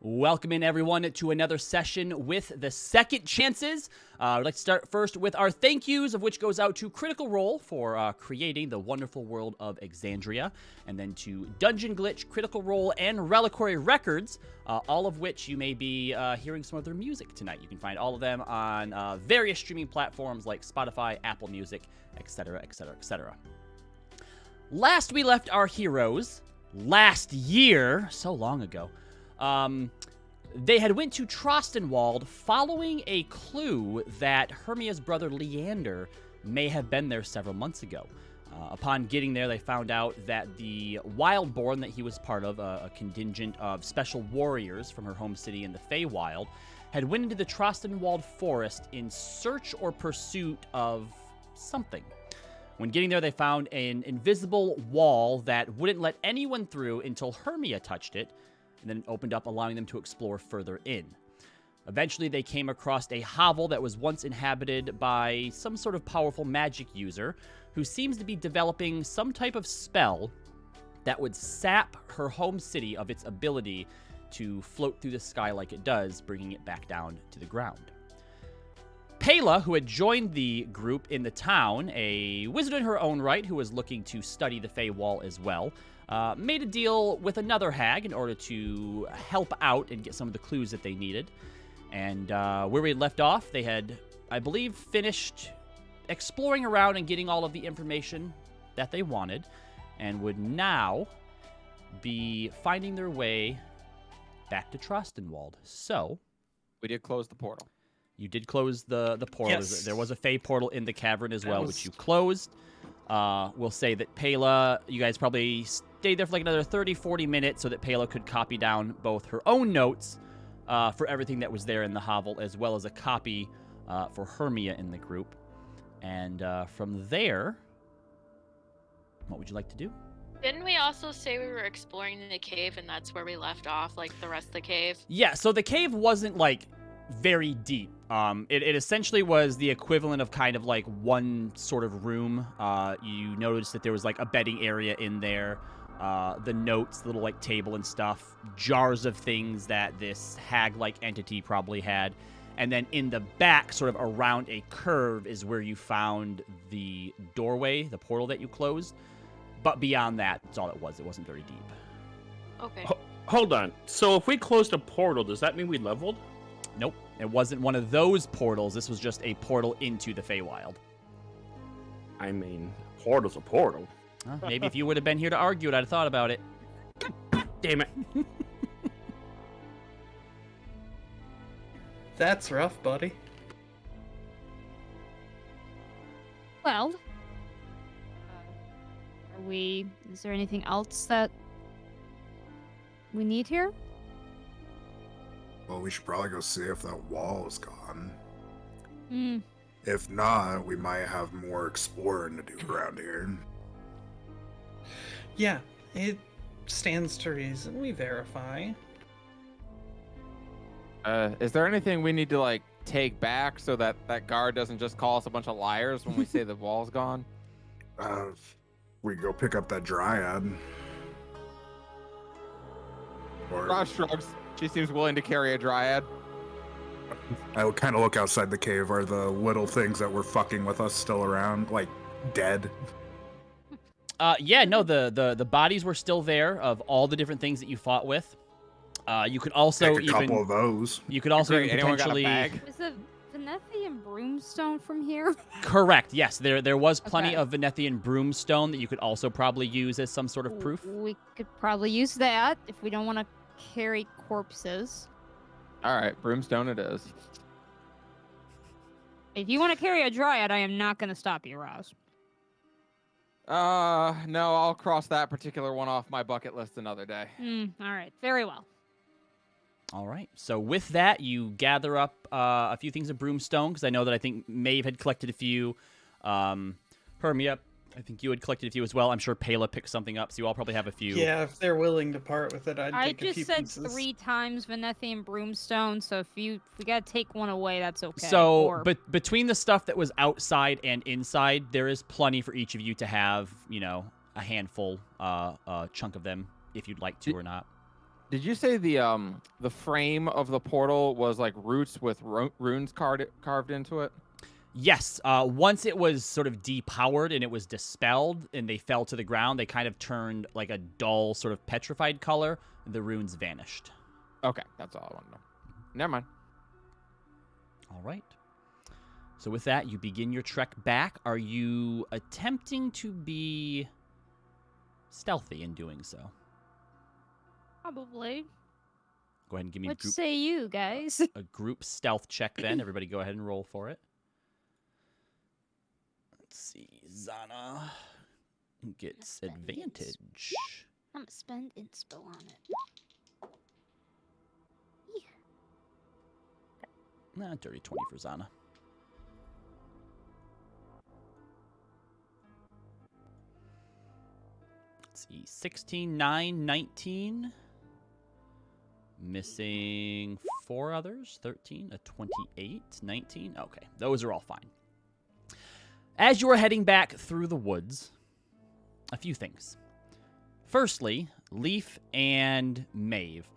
Welcome in, everyone, to another session with the Second Chances. I'd like to start first with our thank yous, of which goes out to Critical Role for creating the wonderful world of Exandria, and then to Dungeon Glitch, Critical Role, and Reliquary Records, all of which you may be hearing some of their music tonight. You can find all of them on various streaming platforms like Spotify, Apple Music, etc., etc., etc. Last we left our heroes, last year, so long ago, they had went to Trostenwald following a clue that Hermia's brother Leander may have been there several months ago. Upon getting there, they found out that the Wildborn that he was part of, a contingent of special warriors from her home city in the Feywild, had went into the Trostenwald forest in search or pursuit of something. When getting there, they found an invisible wall that wouldn't let anyone through until Hermia touched it, and then it opened up, allowing them to explore further in. Eventually, they came across a hovel that was once inhabited by some sort of powerful magic user who seems to be developing some type of spell that would sap her home city of its ability to float through the sky like it does, bringing it back down to the ground. Pela, who had joined the group in the town, a wizard in her own right who was looking to study the Fey Wall as well, made a deal with another hag in order to help out and get some of the clues that they needed. And where we had left off, they had, I believe, finished exploring around and getting all of the information that they wanted, and would now be finding their way back to Trostenwald. So, we did close the portal. You did close the portal. Yes. There was a Fey portal in the cavern as well, which you closed. We'll say that Pela, you guys probably stayed there for like another 30, 40 minutes so that Pela could copy down both her own notes for everything that was there in the hovel, as well as a copy for Hermia in the group. And from there, what would you like to do? Didn't we also say we were exploring the cave and that's where we left off, like the rest of the cave? Yeah, so the cave wasn't like very deep. It essentially was the equivalent of kind of like one sort of room. You noticed that there was like a bedding area in there, the notes, the little like table and stuff, jars of things that this hag-like entity probably had. And then in the back, sort of around a curve, is where you found the doorway, the portal that you closed. But beyond that, that's all it was. It wasn't very deep. Okay. Hold on. So if we closed a portal, does that mean we leveled? Nope. It wasn't one of those portals. This was just a portal into the Feywild. I mean, portal's a portal. Maybe if you would have been here to argue it, I'd have thought about it. Damn it. That's rough, buddy. Well, is there anything else that we need here? Well, we should probably go see if that wall is gone. Hmm. If not, we might have more exploring to do around here. Yeah, it stands to reason. We verify. Is there anything we need to like take back so that that guard doesn't just call us a bunch of liars when we say the wall's gone? We go pick up that dryad. Or Ross shrugs. She seems willing to carry a dryad. I would kind of look outside the cave. Are the little things that were fucking with us still around, like dead? Yeah, no, the bodies were still there of all the different things that you fought with. You could also Take a couple of those. You could also Great. even Anyone got a potentially. bag? Was the Venethian broomstone from here? Correct. Yes, there was plenty Okay. of Venethian broomstone that you could also probably use as some sort of proof. We could probably use that if we don't want to carry corpses. All right, broomstone it is. If you want to carry a dryad, I am not going to stop you, Roz. No, I'll cross that particular one off my bucket list another day. All right. Very well. All right. So with that, you gather up a few things of broomstone, because I know that I think Maeve had collected a few. Hermia, I think you had collected a few as well. I'm sure Pela picked something up, so you all probably have a few. Yeah, if they're willing to part with it, I'd I take a few just said pieces. 3 times Venethian broomstone, so if we gotta take one away, that's okay. So, Or- but between the stuff that was outside and inside, there is plenty for each of you to have, a handful, chunk of them, if you'd like to or not. Did you say the frame of the portal was like roots with runes carved into it? Yes. Once it was sort of depowered and it was dispelled and they fell to the ground, they kind of turned like a dull, sort of petrified color. The runes vanished. Okay, that's all I want to know. Never mind. All right. So with that, you begin your trek back. Are you attempting to be stealthy in doing so? Probably. Go ahead and give me What say you guys? a group stealth check then. Everybody go ahead and roll for it. Let's see. Zana gets advantage. I'm gonna spend inspo on it. Nah, dirty 20 for Zana. Let's see. 16, 9, 19. Missing 4 others. 13, a 28, 19. Okay, those are all fine. As you are heading back through the woods, a few things. Firstly, Leaf and Maeve.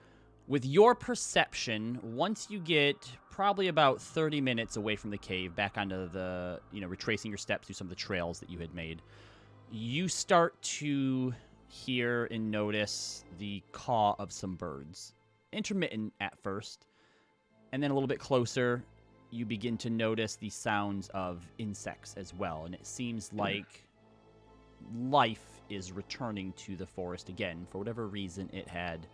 With your perception, once you get probably about 30 minutes away from the cave, back onto the, retracing your steps through some of the trails that you had made, you start to hear and notice the caw of some birds. Intermittent at first, and then a little bit closer, you begin to notice the sounds of insects as well, and it seems like life is returning to the forest again. For whatever reason, it had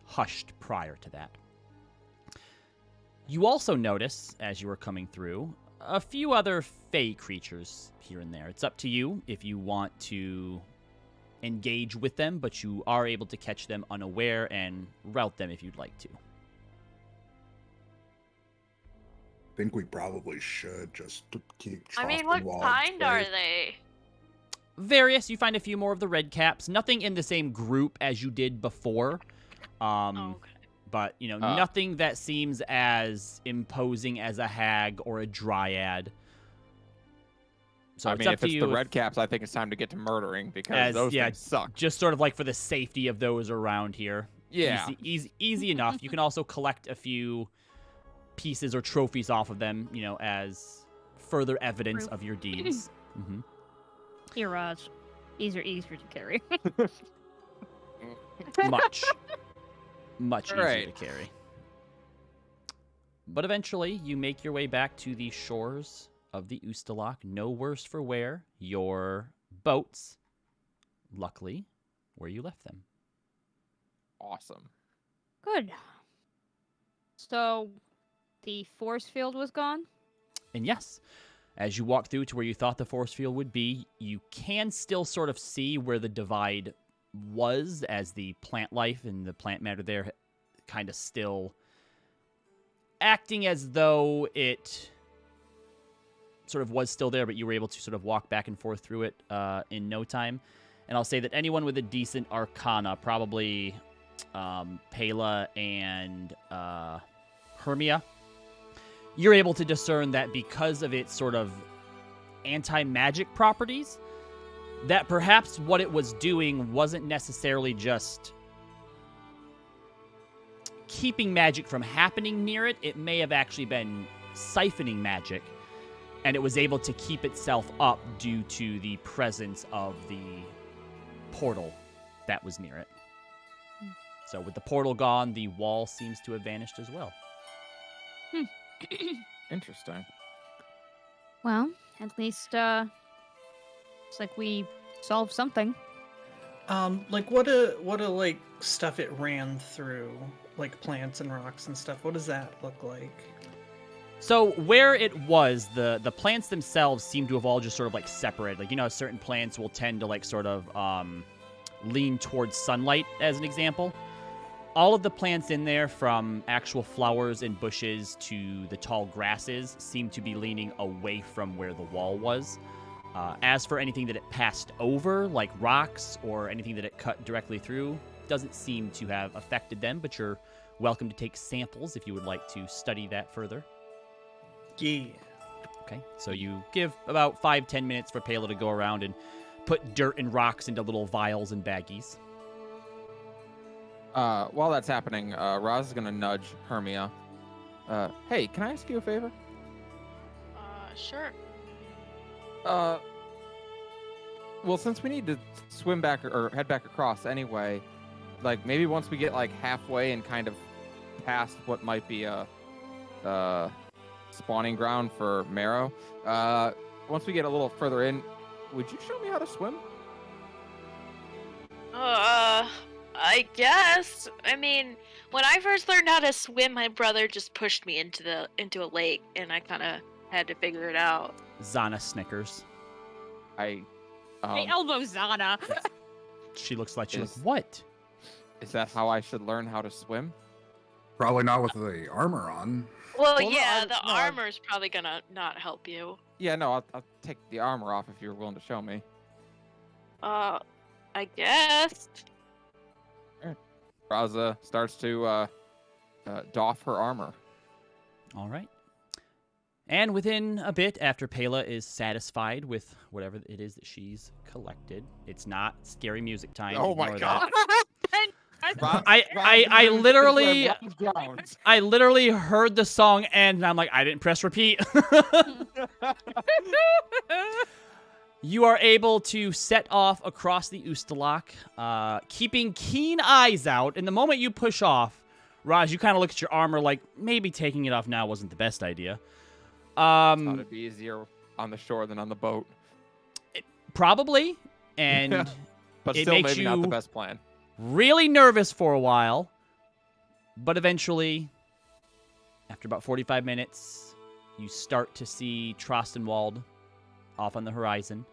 hushed prior to that. You also notice, as you were coming through, a few other fey creatures here and there. It's up to you if you want to engage with them, but you are able to catch them unaware and rout them if you'd like to. I think we probably should just keep. I mean, what kind are they? Various. You find a few more of the red caps. Nothing in the same group as you did before. Okay. But, nothing that seems as imposing as a hag or a dryad. So I it's mean, up if to it's you the red caps, I think it's time to get to murdering because those things suck. Just sort of like for the safety of those around here. Yeah. Easy enough. You can also collect a few pieces or trophies off of them, as further evidence of your deeds. Mm-hmm. Here, Raj. These are easier to carry. Much easier to carry. But eventually, you make your way back to the shores of the Ustalok. No worse for wear. Your boats, luckily, where you left them. Awesome. Good. So, the force field was gone? And yes, as you walk through to where you thought the force field would be, you can still sort of see where the divide was, as the plant life and the plant matter there kind of still acting as though it sort of was still there, but you were able to sort of walk back and forth through it in no time. And I'll say that anyone with a decent arcana, probably Pela and Hermia, you're able to discern that because of its sort of anti-magic properties, that perhaps what it was doing wasn't necessarily just keeping magic from happening near it. It may have actually been siphoning magic, and it was able to keep itself up due to the presence of the portal that was near it. So with the portal gone, the wall seems to have vanished as well. Interesting. Well, at least, it's like we solved something. Like what a like stuff it ran through, like plants and rocks and stuff. What does that look like? So where it was, the plants themselves seem to have all just sort of like separated. Like, certain plants will tend to like sort of lean towards sunlight, as an example. All of the plants in there, from actual flowers and bushes to the tall grasses, seem to be leaning away from where the wall was. As for anything that it passed over, like rocks or anything that it cut directly through, doesn't seem to have affected them, but you're welcome to take samples if you would like to study that further. Yeah. Okay, so you give about 5-10 minutes for Pela to go around and put dirt and rocks into little vials and baggies. While that's happening, Roz is gonna nudge Hermia. Hey, can I ask you a favor? Sure. Well, since we need to swim back or head back across anyway, like maybe once we get like halfway and kind of past what might be a spawning ground for Marrow, once we get a little further in, would you show me how to swim? I guess. I mean, when I first learned how to swim, my brother just pushed me into a lake, and I kind of had to figure it out. Zana snickers. I elbow Zana. She looks like Is- what? Is that how I should learn how to swim? Probably not with the armor on. Well, Well, no, yeah, I- the no, I- armor's probably gonna not help you. Yeah, no, I'll take the armor off if you're willing to show me. I guess. Raza starts to doff her armor. All right. And within a bit, after Pela is satisfied with whatever it is that she's collected, it's not scary music time. Oh my ignore god! that. I literally heard the song end, and I'm like, I didn't press repeat. You are able to set off across the Ustalak, keeping keen eyes out. And the moment you push off, Raj, you kind of look at your armor like maybe taking it off now wasn't the best idea. Thought it'd be easier on the shore than on the boat. Probably, and But it still, makes maybe not the you- best plan. really nervous for a while. But eventually, after about 45 minutes, you start to see Trostenwald off on the horizon.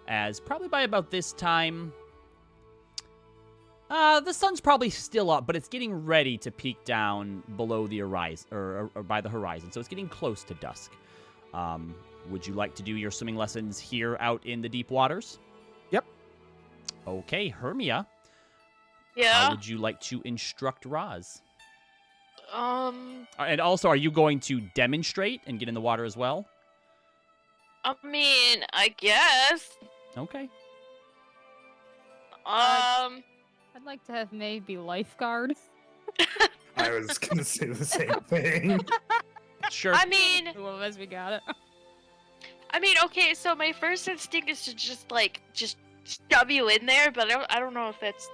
As probably by about this time, the sun's probably still up, but it's getting ready to peak down below the horizon, or by the horizon. So it's getting close to dusk. Would you like to do your swimming lessons here out in the deep waters? Yep. Okay, Hermia. How Yeah. would you like to instruct Roz? I And also, are you going to demonstrate and get in the water as well? mean, I guess. Okay. I'd like to have May be lifeguard. I was gonna say the same thing. Sure. I mean, Two of us, we got it. okay. So my first instinct is to just shove you in there, but I don't know if that's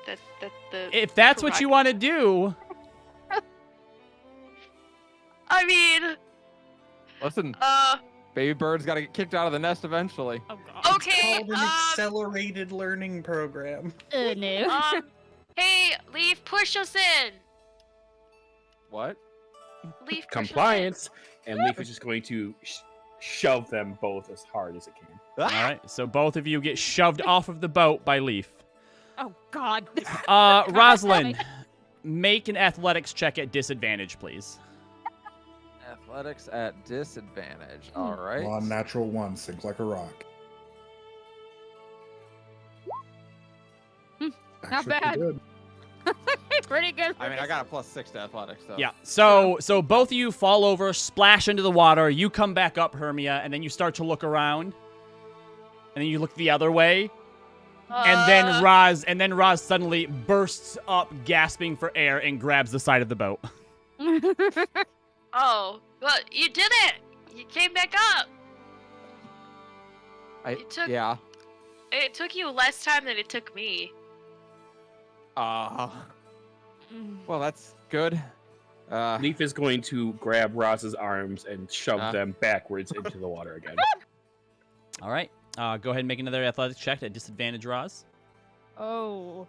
the. If that's what you want to do, I mean, Listen, baby bird's got to get kicked out of the nest eventually. Oh god. okay. Called an accelerated learning program. No. Hey, Leaf, push us in. What? Leaf, push Compliance, and Leaf is just going to shove them both as hard as it can. all right. So both of you get shoved off of the boat by Leaf. Oh god. Rosalind, make an athletics check at disadvantage, please. Athletics at disadvantage. All right. One natural one, sink like a rock. Not Actually, bad. good. Pretty good. I mean, I got a +6 to athletics, so. Yeah. So both of you fall over, splash into the water. You come back up, Hermia, and then you start to look around. And then you look the other way. And then Roz suddenly bursts up, gasping for air, and grabs the side of the boat. Oh, well, you did it. You came back up. Yeah. It took you less time than it took me. Well, that's good. Leaf is going to grab Roz's arms and shove them backwards into the water again. All right. Go ahead and make another athletics check at disadvantage, Roz. Oh.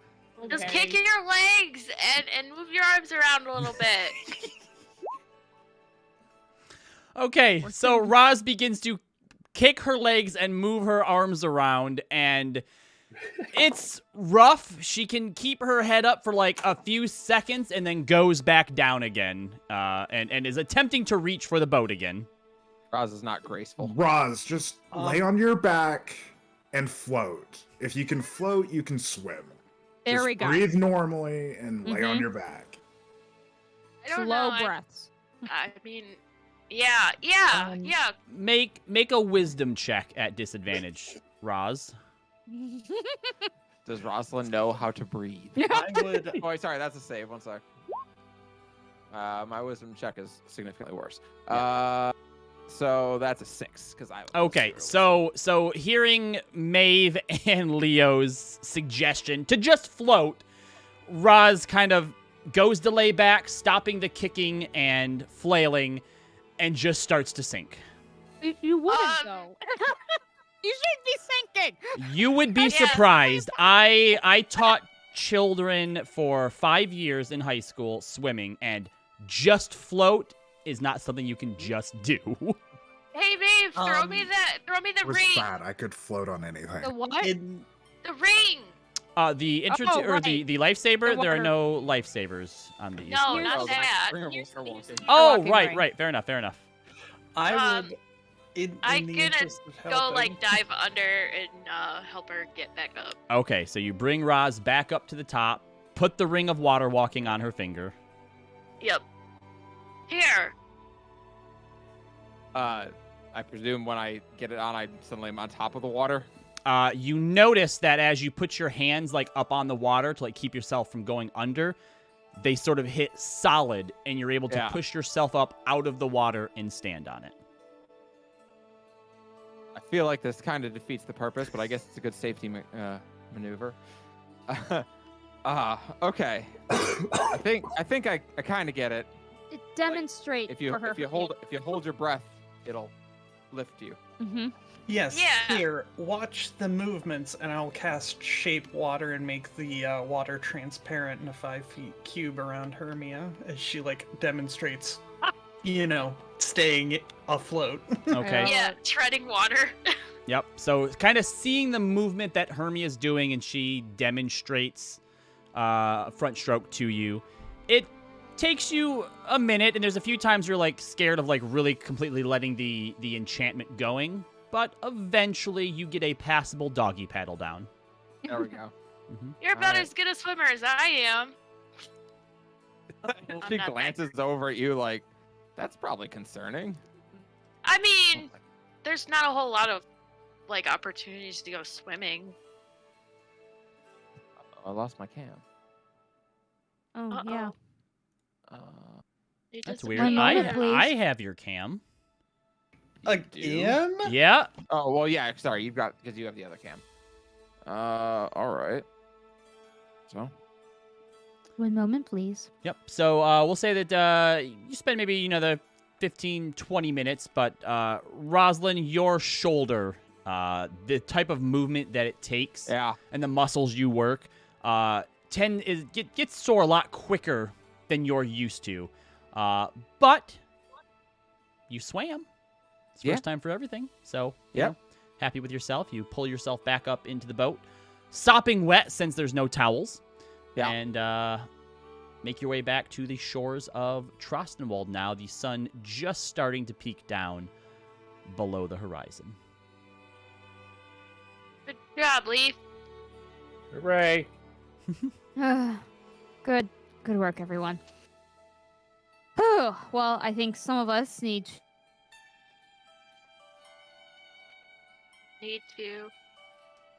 Just okay. kick your legs and move your arms around a little bit. Okay, so Roz begins to kick her legs and move her arms around, and it's rough. She can keep her head up for like a few seconds and then goes back down again, and is attempting to reach for the boat again. Roz is not graceful. Roz, just lay on your back and float. If you can float, you can swim. There Just we go. breathe normally and lay on Mhm. your back. I don't Slow know. breaths. I mean, yeah. Make a wisdom check at disadvantage, Roz. Does Rosalind know how to breathe? I would. Oh, wait, sorry, that's a save. One sec. My wisdom check is significantly worse. So that's a 6 because I. Okay, so hearing Maeve and Leo's suggestion to just float, Roz kind of goes to lay back, stopping the kicking and flailing, and just starts to sink. You wouldn't though. You should be sinking. You would be Yeah. surprised. I taught children for 5 years in high school swimming, and just float is not something you can just do. Hey, babe, throw me the It was ring. bad. I could float on anything. The what? In, The ring. The Oh, or the right. lifesaver, The there are water. no lifesavers on these. No, Here's- not Oh, that. bring her water walking. Oh, walking right, ring. right. Fair enough, fair enough. I would. I'm the gonna interest of Go helping, like dive under and help her get back up. Okay, so you bring Roz back up to the top, put the ring of water walking on her finger. Yep. Here. I presume when I get it on, I suddenly am on top of the water. You notice that as you put your hands like up on the water to like keep yourself from going under, they sort of hit solid, and you're able to Yeah. push yourself up out of the water and stand on it. I feel like this kind of defeats the purpose, but I guess it's a good safety maneuver. Okay. I think I kind of get it. Demonstrate If you for her. if you hold your breath, it'll lift you. Mm-hmm. Yes. Yeah. Here, watch the movements, and I'll cast shape water and make the water transparent in a 5-foot cube around Hermia as she like demonstrates, staying afloat. Okay. Yeah, treading water. Yep. So kind of seeing the movement that Hermia's doing, and she demonstrates a front stroke to you. It takes you a minute, and there's a few times you're like scared of like really completely letting the enchantment going, but eventually you get a passable doggy paddle down. There we go. You're about Alright. as good a swimmer as I am. She not that glances over at you like, that's probably concerning. I mean, there's not a whole lot of like opportunities to go swimming. I lost my cam. Oh yeah. Uh, You That's just- weird. One moment, please. I have your cam. Again? Yeah. oh well, yeah. Sorry, you have the other cam. All right. So. One moment, please. Yep. So we'll say that you spend maybe the 15, 20 minutes, but Rosalind, your shoulder, the type of movement that it takes, Yeah. and the muscles you work, gets sore a lot quicker than you're used to. But you swam. It's Yeah. first time for everything. So Yep. happy with yourself. You pull yourself back up into the boat, sopping wet since there's no towels. Yeah. And make your way back to the shores of Trostenwald now, the sun just starting to peek down below the horizon. Good job, Leaf. Hooray! Good work, everyone. Oh, well, I think some of us need. Need to.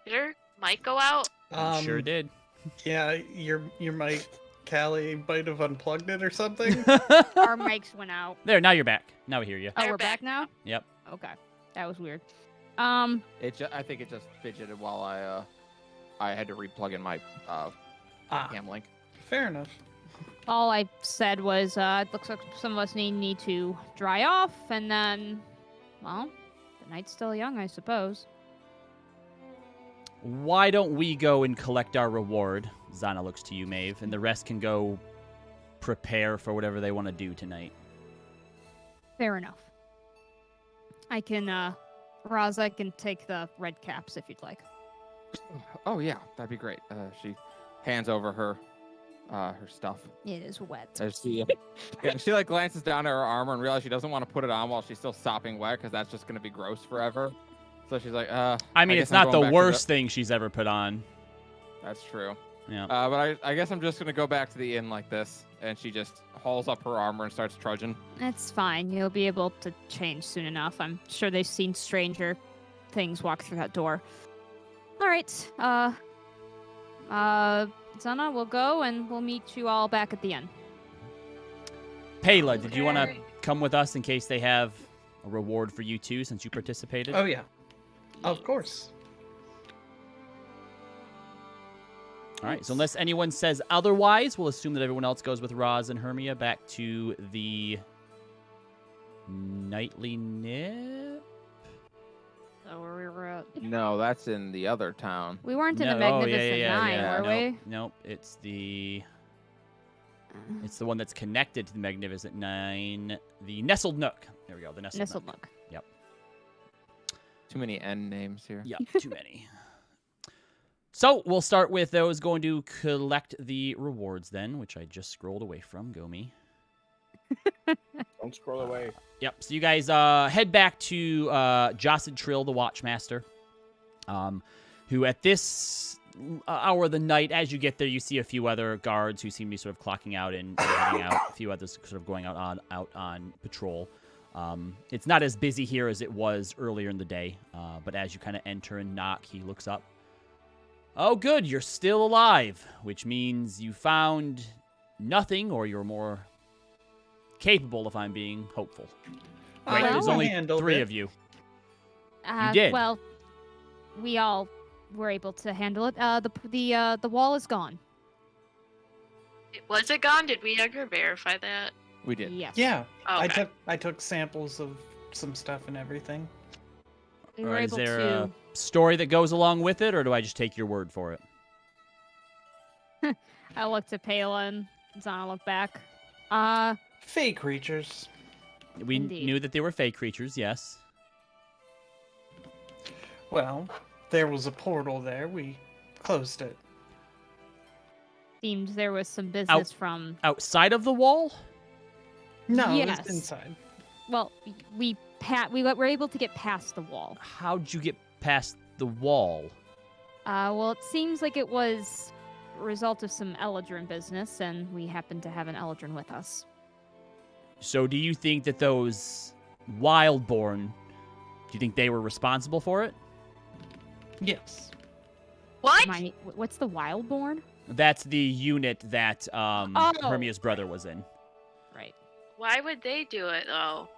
Did her mic go out? Sure did. Yeah, your mic, Callie, might have unplugged it or something. Our mics went out. There, now you're back. Now we hear you. Oh, They're we're back back. now. Yep. Okay, that was weird. I think it just fidgeted while I had to replug in my cam link. Fair enough. All I said was, it looks like some of us need to dry off, and then, well, the night's still young, I suppose. Why don't we go and collect our reward? Zana looks to you, Maeve, and the rest can go prepare for whatever they want to do tonight. Fair enough. I can, Roz, I can take the red caps if you'd like. Oh yeah, that'd be great. She hands over her stuff. It is wet. As she, she like glances down at her armor and realizes she doesn't want to put it on while she's still sopping wet because that's just gonna be gross forever. So she's like, I mean, guess it's I'm not going the back to worst thing she's ever put on. That's true. Yeah. But I guess I'm just gonna go back to the inn like this, and she just hauls up her armor and starts trudging. It's fine. You'll be able to change soon enough. I'm sure they've seen stranger things walk through that door. All right. Zana, we'll go and we'll meet you all back at the end. Pela, did you want to Okay. come with us in case they have a reward for you too, since you participated? Oh yeah, of course. All right, so unless anyone says otherwise, we'll assume that everyone else goes with Roz and Hermia back to the nightly nip. So where we were at. No, that's in the other town. We weren't in the No, oh, Magnificent Nine, yeah. were Nope, we? nope, it's the one that's connected to the Magnificent Nine, the Nestled Nook. There we go, the Nestled Nook. Nook. Too many N names here. Yep, too many. So we'll start with those going to collect the rewards then, which I just scrolled away from. Go me. Don't scroll away. Yep. So you guys head back to Jossid Trill, the Watchmaster, who at this hour of the night, as you get there, you see a few other guards who seem to be sort of clocking out and heading out. A few others sort of going out on patrol. It's not as busy here as it was earlier in the day, but as you kind of enter and knock, he looks up. Oh, good, you're still alive, which means you found nothing, or you're more capable, if I'm being hopeful. Wait, Well, there's I only handled 3 it. of you. You did. Well, we all were able to handle it. The wall is gone. Was it gone? Did we ever verify that? We did. Yes. Yeah, Okay. I took samples of some stuff and everything. We All were right, is able there to. a story that goes along with it, or do I just take your word for it? I looked at Pela and Zana looked back. Fake creatures. We Indeed. knew that they were fake creatures, yes. Well, there was a portal there. We closed it. Seemed there was some business from. Outside of the wall? No, it Yes. was inside. Well, we were able to get past the wall. How'd you get past the wall? Well, it seems like it was a result of some Eladrin business, and we happened to have an Eladrin with us. So do you think that those Wildborn, do you think they were responsible for it? Yes. What? What's the Wildborn? That's the unit that Oh. Hermia's brother was in. Right. Why would they do it though?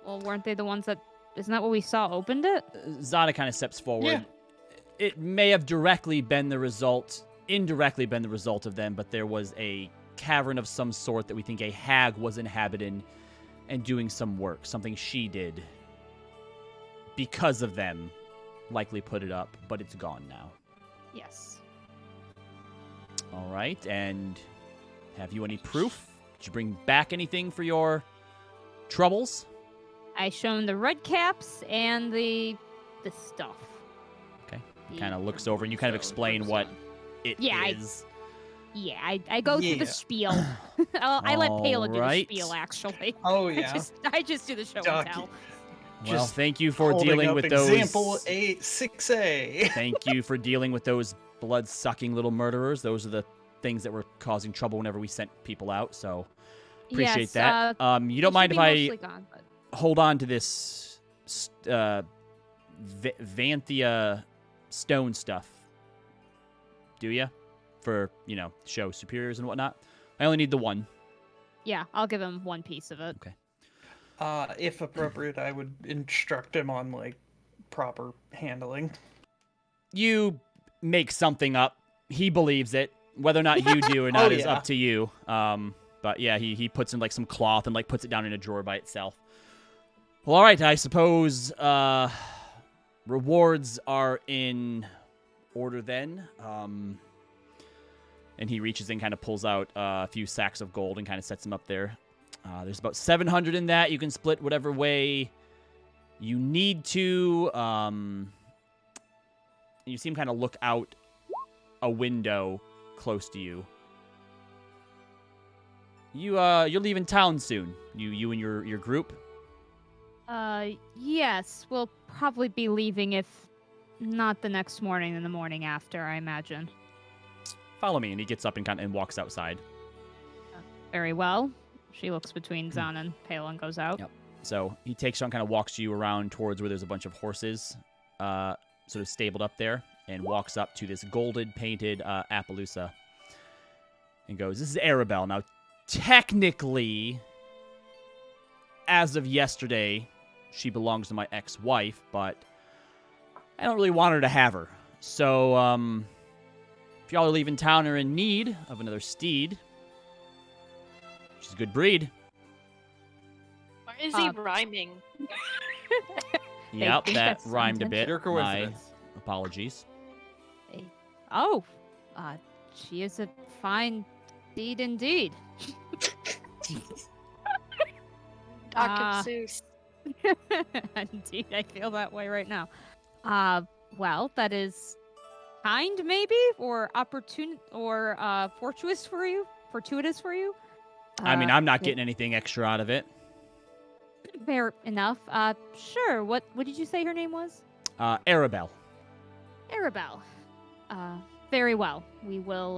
Well, weren't they the ones that? Isn't that what we saw opened it? Zana kind of steps forward. Yeah. It may have indirectly been the result of them, but there was a cavern of some sort that we think a hag was inhabiting and doing some work, something she did because of them. Likely put it up, but it's gone now. Yes. All right, and have you any proof? Did you bring back anything for your troubles? I shown the red caps and the stuff. Okay. The- Kind of looks over and you kind of explain what it Yeah, is. Yeah, I go through Yeah. the spiel. I let Pela do the Alright. spiel, actually. Oh yeah. I just do the show and Docu- tell. Well, Just thank you for Holding dealing up with example those. 6A. Thank you for dealing with those blood-sucking little murderers. Those are the things that were causing trouble whenever we sent people out. So appreciate Yes, that. You they don't should mind be if I mostly gone, but- hold on to this Vanthia stone stuff? Do you? For show superiors and whatnot. I only need the one. Yeah, I'll give him one piece of it. If appropriate, I would instruct him on like proper handling. You make something up. He believes it. Whether or not you do or not Oh, is yeah. up to you. But yeah, he puts in like some cloth and like puts it down in a drawer by itself. Well, all right. I suppose rewards are in order then. And he reaches in, kind of pulls out a few sacks of gold and kind of sets them up there. There's about 700 in that. You can split whatever way you need to. You see him kind of look out a window close to you. You're leaving town soon. You and your group. Yes, we'll probably be leaving if not the next morning, then the morning after, I imagine. Follow me, and he gets up and walks outside. Very well. She looks between Zana and Pela and goes out. Yep. So he takes you and kind of walks you around towards where there's a bunch of horses, sort of stabled up there, and walks up to this golden painted Appaloosa and goes, "This is Arabelle. Now, technically, as of yesterday, she belongs to my ex-wife, but I don't really want her to have her. So, if y'all are leaving town or in need of another steed, she's a good breed." Why is he rhyming? Yep, think that that's rhymed a bit. Pure My coincidence. apologies. Oh, she is a fine steed indeed. Dr. Seuss. Indeed, I feel that way right now. Well, that is kind, maybe, or opportune, or fortuitous for you. Fortuitous for you. I mean, I'm not yeah. getting anything extra out of it. Fair enough. Sure. What did you say her name was? Arabelle. Arabelle. Very well. We will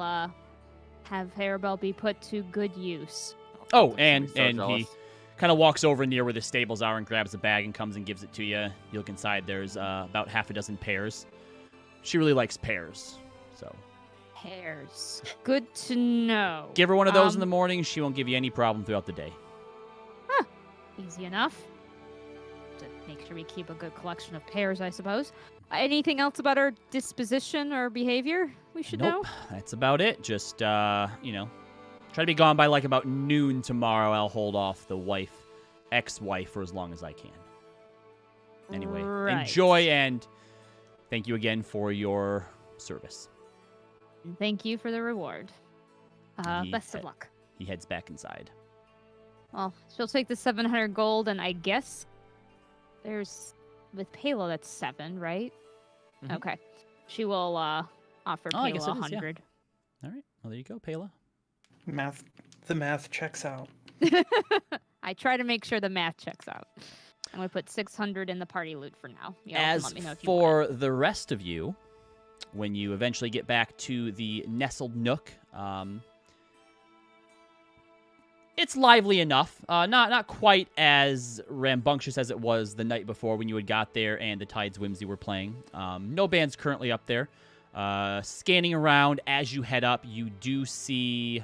have Arabelle be put to good use. Oh, I'm so and he jealous. kind of walks over near where the stables are and grabs a bag and comes and gives it to you. You look inside. There's about half a dozen pears. She really likes pears, so Pears. Good to know. give her one of those in the morning. She won't give you any problem throughout the day. Easy enough. To make sure we keep a good collection of pears, I suppose. Anything else about her disposition or behavior we should Nope, that's about it. Just try to be gone by like about noon tomorrow. I'll hold off the ex-wife, for as long as I can. Anyway, Right. enjoy, and thank you again for your service. know? Thank you for the reward. Best of luck. He heads back inside. Well, she'll take the 700 gold, and I guess there's with Palo that's 7, right? Mhm. Okay. She will offer Oh, I Palo guess it is, yeah. 100. All right. Well, there you go, Pela. The math checks out. I try to make sure the math checks out. I'm gonna put 600 in the party loot for now. You all can As let me know if you want for the rest of you, when you eventually get back to the nestled nook, it's lively enough. Not quite as rambunctious as it was the night before when you had got there and the Tides Whimsy were playing. No bands currently up there. Scanning around as you head up, you do see...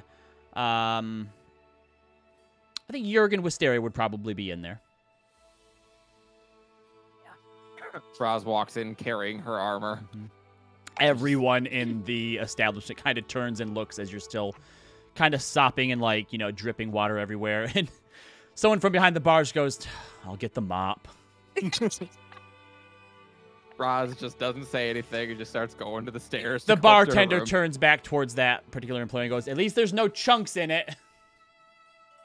I think Jurgen Wisteria would probably be in there. Roz walks in carrying her armor. Everyone in the establishment kind of turns and looks as you're still kind of sopping and, like, dripping water everywhere. And someone from behind the bars goes, "I'll get the mop." Roz just doesn't say anything and just starts going to the stairs. The to go up to her bartender room. turns back towards that particular employee and goes, "At least there's no chunks in it."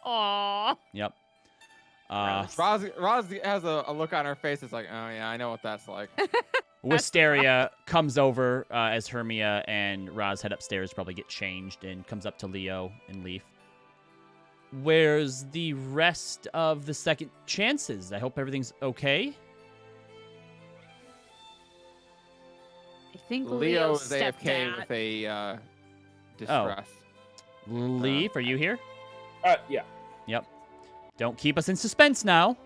Aww. Yep. Roz has a look on her face. It's like, oh yeah, I know what that's like. Wisteria comes over as Hermia and Roz head upstairs, probably get changed, and comes up to Leo and Leaf. "Where's the rest of the second chances? I hope everything's okay." I think Leo is stepped AFK out. with a distress. Leaf, are you here? Yeah. Yep. Don't keep us in suspense now.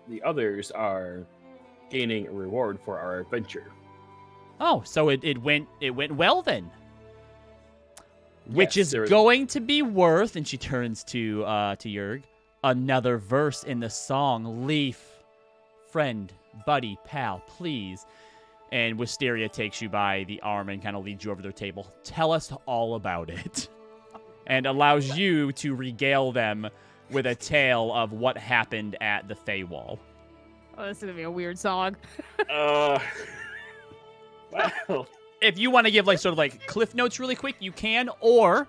The others are gaining a reward for our adventure. Oh, so it went well then. Which Yes, is there is- going to be worth, and she turns to Jurg, another verse in the song. "Leaf, friend, buddy, pal, please." And Wisteria takes you by the arm and kind of leads you over to their table. "Tell us all about it." And allows you to regale them with a tale of what happened at the Feywall. Oh, this is gonna be a weird song. Well, If you want to give sort of cliff notes really quick, you can, or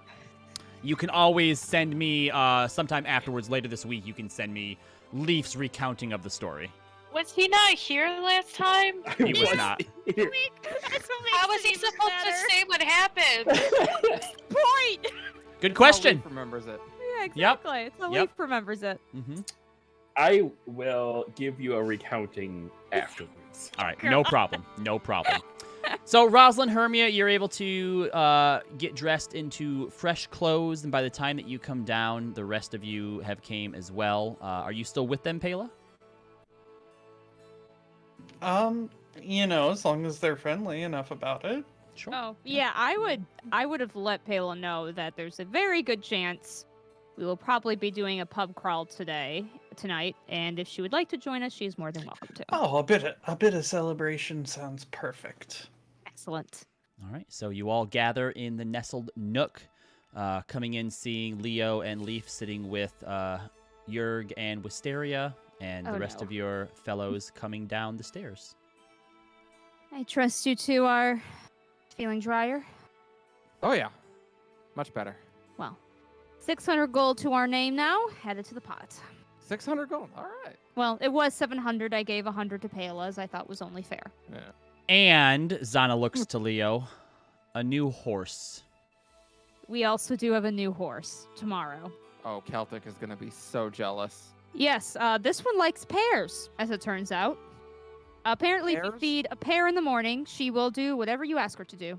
you can always send me sometime afterwards, later this week, you can send me Leaf's recounting of the story. Was he not here last time? He was not. How was he supposed to say what happened? Point. Good How question. Leaf remembers it. Yeah, exactly. It's how Yep. Leaf remembers it. Mm-hmm. I will give you a recounting afterwards. All right, no problem. No problem. So, Rosalind, Hermia, you're able to get dressed into fresh clothes, and by the time that you come down, the rest of you have came as well. Are you still with them, Pela? As long as they're friendly enough about it. Sure. Oh, yeah, I would have let Pela know that there's a very good chance we will probably be doing a pub crawl tonight, and if she would like to join us, she's more than welcome to. Oh, a bit of celebration sounds perfect. Excellent. All right, so you all gather in the nestled nook, coming in, seeing Leo and Leaf sitting with Jurg and Wisteria, and the rest of your fellows coming down the stairs. I trust you two are feeling drier. Oh yeah, much better. Well, 600 gold to our name now. Added to the pot. 600 gold. All right. Well, it was 700. I gave 100 to Pela, as I thought was only fair. Yeah. And Zana looks to Leo, a new horse. We also do have a new horse tomorrow. Oh, Celtic is gonna be so jealous. Yes, this one likes pears, as it turns out. Apparently, if you Pears? feed a pear in the morning, she will do whatever you ask her to do.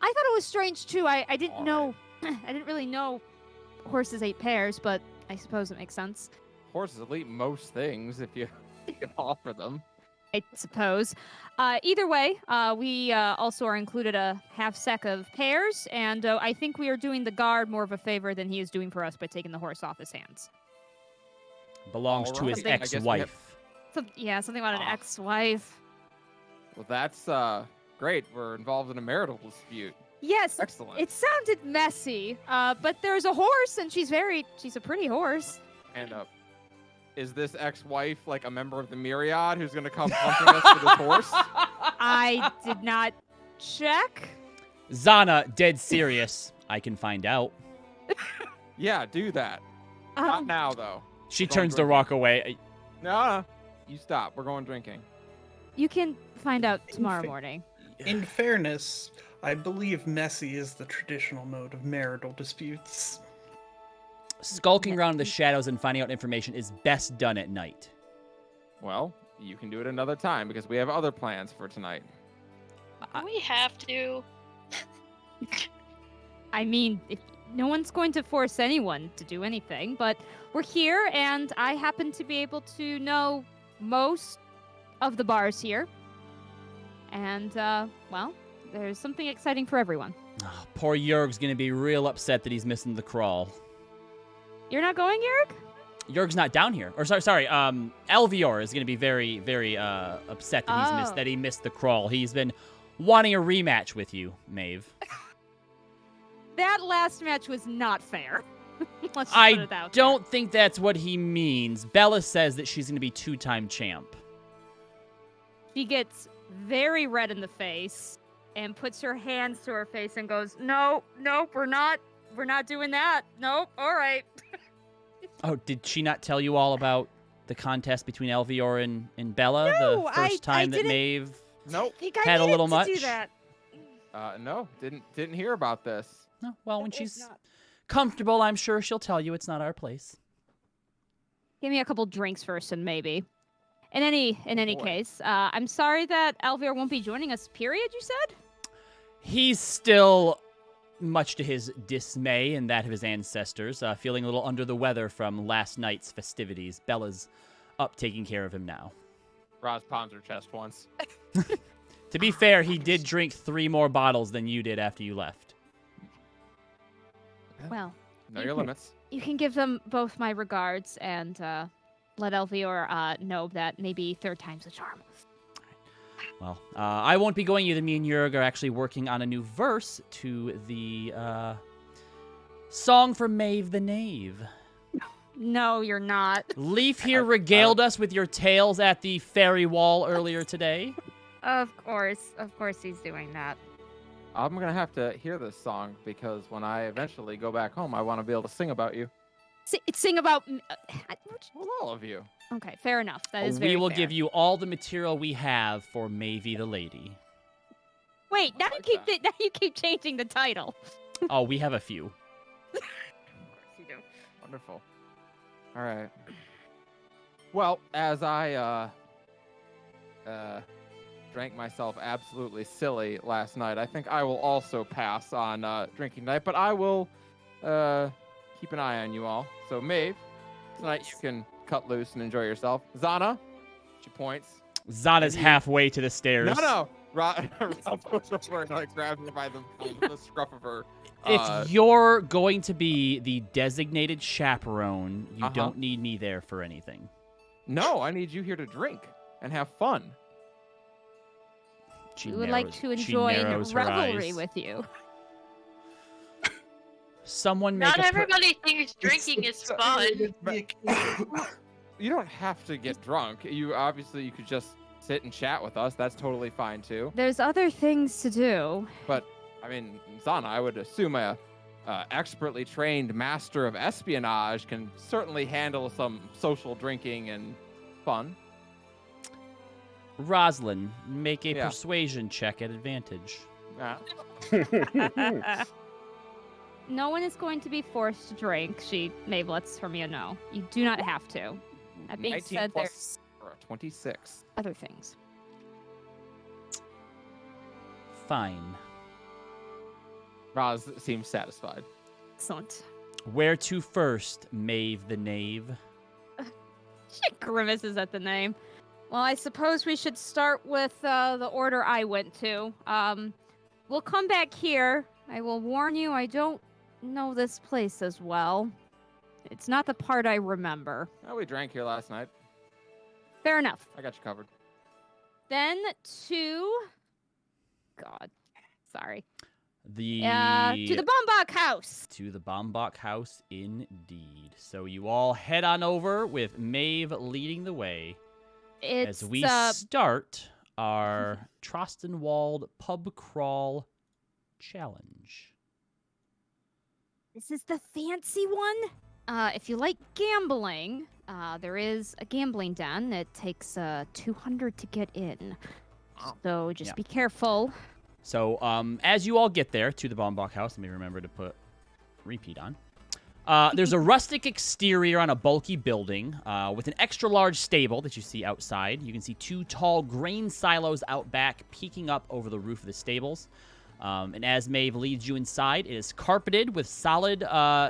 I thought it was strange too. I didn't know. I didn't really know horses ate pears, but I suppose it makes sense. Horses will eat most things if you can offer them. I suppose. Either way, we also are included a half sack of pears, and I think we are doing the guard more of a favor than he is doing for us by taking the horse off his hands. Belongs to All his right. I guess we have- ex-wife. Something about an ex-wife. Well, that's great. We're involved in a marital dispute. Yes, Excellent. it sounded messy, but there's a horse, and she's a pretty horse. And is this ex-wife like a member of the Myriad who's gonna come hunting us for this horse? I did not check. Zana, dead serious. I can find out. Yeah, do that. Not now though. She Don't turns to drink it. walk away. No, you stop. We're going drinking. You can find out tomorrow fa- morning. In fairness, I believe messy is the traditional mode of marital disputes. Skulking around in the shadows and finding out information is best done at night. Well, you can do it another time because we have other plans for tonight. Do we have to? I mean, no one's going to force anyone to do anything, but we're here, and I happen to be able to know most of the bars here. And, well, there's something exciting for everyone. Oh, poor Jurg's gonna be real upset that he's missing the crawl. You're not going, Eric? Jurg's not down here. Or sorry. Elvior is gonna be very, very upset that Oh. he missed the crawl. He's been wanting a rematch with you, Maeve. That last match was not fair. Let's just put it I out don't think that's what he means. Bella says that she's gonna be two-time champ. She gets very red in the face and puts her hands to her face and goes, "No, nope, we're not doing that. Nope, all right." Oh, did she not tell you all about the contest between Elvior and Bella? No, the first I time that didn't- Maeve Nope. Think I had a needed little to much? do that. No, didn't hear about this. No, well, when It's she's not. comfortable, I'm sure she'll tell you. It's not our place. Give me a couple drinks first, and maybe. In any Boy. case, I'm sorry that Alvier won't be joining us. Period. You said. He's still, much to his dismay and that of his ancestors, feeling a little under the weather from last night's festivities. Bella's up taking care of him now. Roz palms her chest once. To be fair, he did drink 3 more bottles than you did after you left. Well, Know your limits. you can give them both my regards and let Alvior know that maybe third time's a charm. Well, I won't be going either. Me and Jurg are actually working on a new verse to the song for Maeve the Knave. No, you're not. Leaf here regaled us with your tales at the fairy wall earlier today. Of course he's doing that. I'm gonna have to hear this song because when I eventually go back home, I want to be able to sing about you. Sing about. Well, all of you. Okay, fair enough. That is very We will fair. give you all the material we have for Maeve the Lady. Wait, now I you like keep now you keep changing the title. Oh, we have a few. Of course you do. Wonderful. All right. Well, as I drank myself absolutely silly last night, I think I will also pass on drinking night, but I will keep an eye on you all. So, Maeve, tonight you can cut loose and enjoy yourself. Zana, she points. Zana's halfway to the stairs. No. Roz goes over and like grabs her by the scruff of her. If you're going to be the designated chaperone, you don't need me there for anything. No, I need you here to drink and have fun. We would like to enjoy revelry with you. Someone make Not everybody thinks drinking is fun. You don't have to get drunk. You could just sit and chat with us. That's totally fine too. There's other things to do. But I mean, Zana, I would assume a expertly trained master of espionage can certainly handle some social drinking and fun. Rosalind, make a persuasion check at advantage. No one is going to be forced to drink. Maeve lets Hermia know. You do not have to. That being said, there's 26. other things. Fine. Roz seems satisfied. Excellent. Where to first, Maeve the Knave? She grimaces at the name. Well, I suppose we should start with the order I went to. We'll come back here. I will warn you, I don't know this place as well. It's not the part I remember. Oh, we drank here last night. Fair enough. I got you covered. Then to... God. Sorry. To the Bombach house. To the Bombach house, indeed. So you all head on over with Maeve leading the way. As we start our Trostenwald pub crawl challenge. This is the fancy one. If you like gambling, there is a gambling den. It takes 200 to get in. So just be careful. So as you all get there to the Bombach house, let me remember to put repeat on. There's a rustic exterior on a bulky building with an extra large stable that you see outside. You can see 2 tall grain silos out back peeking up over the roof of the stables. And as Maeve leads you inside, it is carpeted with solid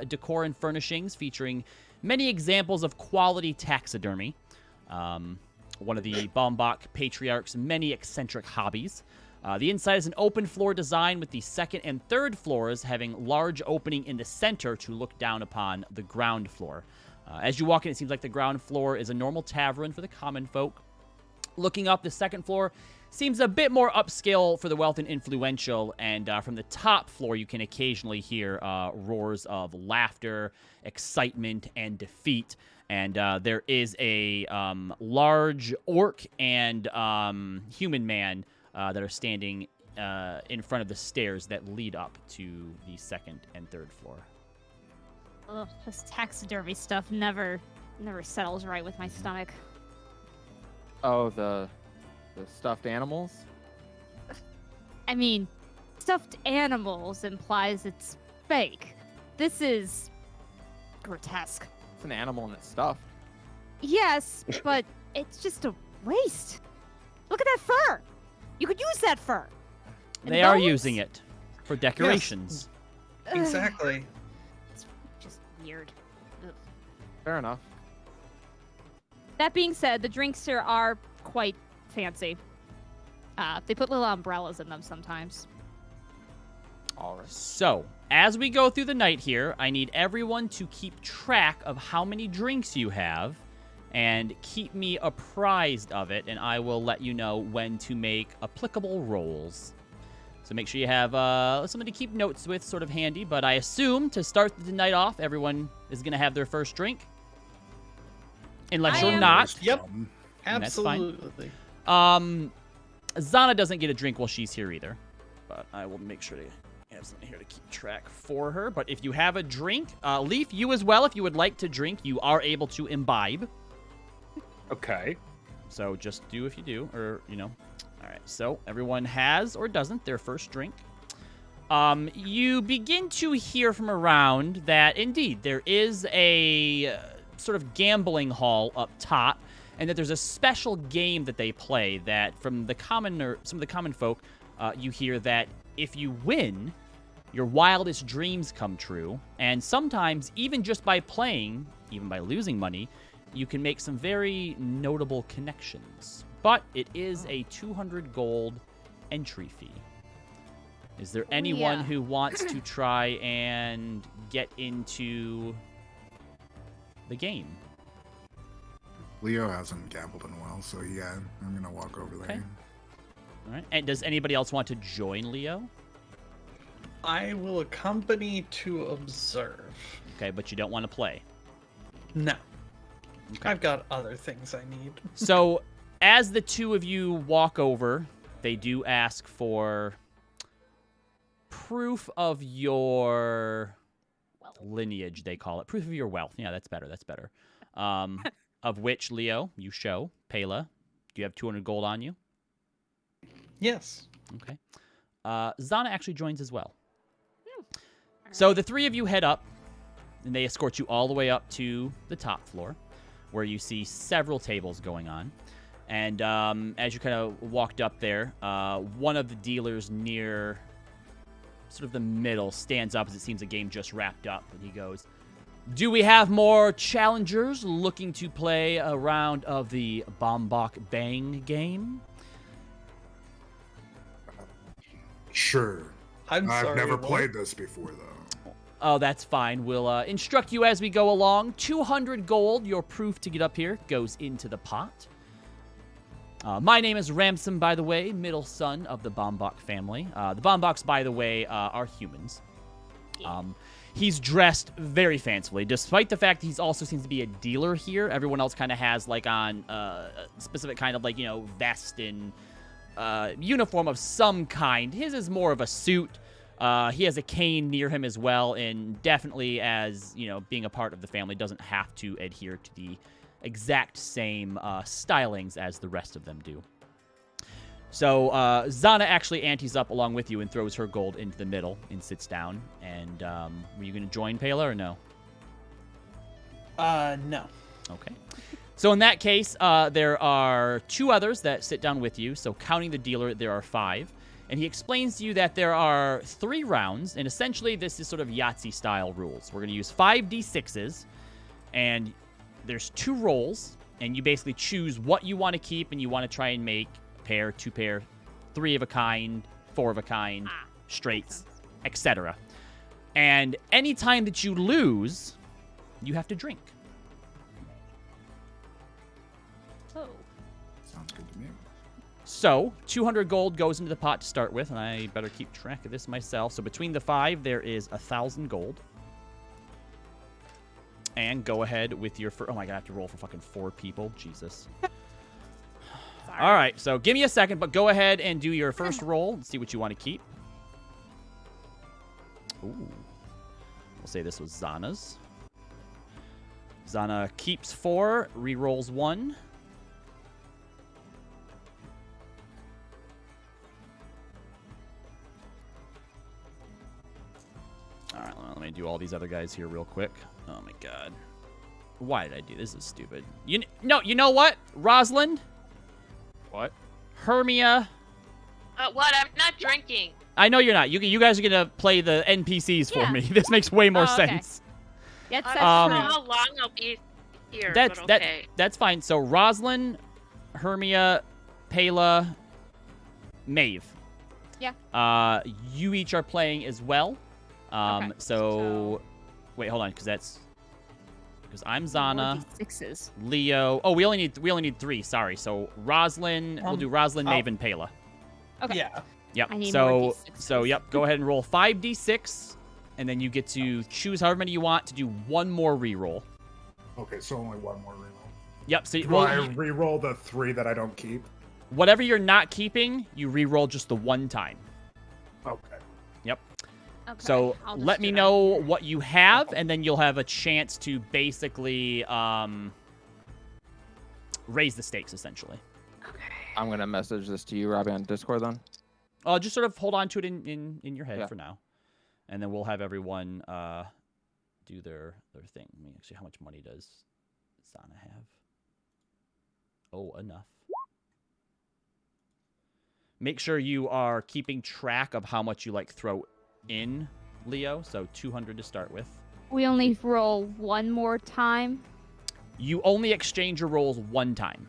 decor and furnishings featuring many examples of quality taxidermy. One of the Bombach patriarch's many eccentric hobbies. The inside is an open floor design with the second and third floors having large opening in the center to look down upon the ground floor. As you walk in, it seems like the ground floor is a normal tavern for the common folk. Looking up, the second floor seems a bit more upscale for the wealth and influential, and from the top floor you can occasionally hear roars of laughter, excitement, and defeat. And there is a large orc and human man that are standing in front of the stairs that lead up to the second and third floor. Ugh, this taxidermy stuff never settles right with my stomach. Oh, the stuffed animals? I mean, stuffed animals implies it's fake. This is grotesque. It's an animal and it's stuffed. Yes, but it's just a waste. Look at that fur. You could use that fur. And they are bones? using it for decorations. Yes. Exactly. It's just weird. Ugh. Fair enough. That being said, the drinks here are quite fancy. They put little umbrellas in them sometimes. All right. So, as we go through the night here, I need everyone to keep track of how many drinks you have and keep me apprised of it, and I will let you know when to make applicable rolls. So make sure you have something to keep notes with sort of handy, but I assume to start the night off, everyone is going to have their first drink. Unless you're not. Yep. Absolutely. Zana doesn't get a drink while she's here either, but I will make sure to have something here to keep track for her. But if you have a drink, Leaf, you as well, if you would like to drink, you are able to imbibe. Okay. So just do if you do, or, you know. All right, so everyone has or doesn't their first drink. You begin to hear from around that, indeed, there is a sort of gambling hall up top, and that there's a special game that they play that from the some of the common folk, you hear that if you win, your wildest dreams come true, and sometimes even just by playing, even by losing money, you can make some very notable connections. but it is a 200 gold entry fee. Is there anyone yeah. who wants to try and get into the game? Leo hasn't gambled in a while, so yeah, I'm gonna walk over there. Okay. All right. And does anybody else want to join Leo? I will accompany to observe. Okay, but you don't want to play. No. Okay. I've got other things I need. So, as the two of you walk over, they do ask for proof of your lineage, they call it. Proof of your wealth. Yeah, that's better. That's better. Of which, Leo, you show. Pela, do you have 200 gold on you? Yes. Okay. Zana actually joins as well. So the three of you head up, and they escort you all the way up to the top floor, where you see several tables going on. And as you kind of walked up there, one of the dealers near sort of the middle stands up as it seems the game just wrapped up, and he goes, "Do we have more challengers looking to play a round of the Bombach Bang game?" Sure. I'm sorry. I've never what? played this before, though. Oh, that's fine. We'll instruct you as we go along. 200 gold, your proof to get up here, goes into the pot. My name is Ramsam, by the way, middle son of the Bombach family. The Bombachs, by the way, are humans. He's dressed very fancifully, despite the fact he also seems to be a dealer here. Everyone else kind of has, like, on a specific kind of, like, you know, vest and uniform of some kind. His is more of a suit. He has a cane near him as well, and definitely, as, you know, being a part of the family, doesn't have to adhere to the exact same stylings as the rest of them do. So Zana actually antes up along with you and throws her gold into the middle and sits down. And were you going to join Pela or no? No. Okay. So in that case, there are two others that sit down with you. So counting the dealer, there are 5. And he explains to you that there are 3 rounds, and essentially this is sort of Yahtzee-style rules. We're going to use 5 D6s, and there's 2 rolls, and you basically choose what you want to keep, and you want to try and make pair, 2 pair, 3 of a kind, 4 of a kind, straights, etc. And any time that you lose, you have to drink. Oh. Sounds good to me. So, 200 gold goes into the pot to start with, and I better keep track of this myself. So between the 5, there is 1,000 gold. And go ahead with your first... Oh my god, I have to roll for fucking 4 people. Jesus. All right, so give me a second, but go ahead and do your first roll and see what you want to keep. Ooh. We'll say this was Zana's. Zana keeps 4, re-rolls 1. All right, let me do all these other guys here real quick. Oh my god. Why did I do this? This is stupid. You know what? Rosalind? What? Hermia? What? I'm not drinking. I know you're not. You guys are gonna play the NPCs for Yeah. me. This makes way more Oh, okay. sense. Yes, I that's don't know true. how long I'll be here, That's but okay. that's fine. So Rosalind, Hermia, Pela, Maeve. Yeah. You each are playing as well. Okay, So wait, hold on, because I'm Zana, 6s. Leo. Oh, we only need 3. Sorry. So Rosalind, we'll do Rosalind, Maeve, and Pela. Okay. Yeah. Yep. I need more So D6s. yep. Go ahead and roll 5d6, and then you get to choose however many you want to do 1 more reroll. Okay, so only 1 more reroll. Yep. So Do I re-roll the 3 that I don't keep? whatever you're not keeping, you re-roll just the 1 time. Okay. Yep. Okay, So I'll just let do me that. know what you have, and then you'll have a chance to basically raise the stakes, essentially. I'm gonna message this to you, Robbie, on Discord then. Just sort of hold on to it in your head Yeah. for now, and then we'll have everyone do their thing. I mean, actually, how much money does Zana have? Oh, enough. Make sure you are keeping track of how much you throw in, Leo. So 200 to start with. We only roll 1 more time. You only exchange your rolls 1 time.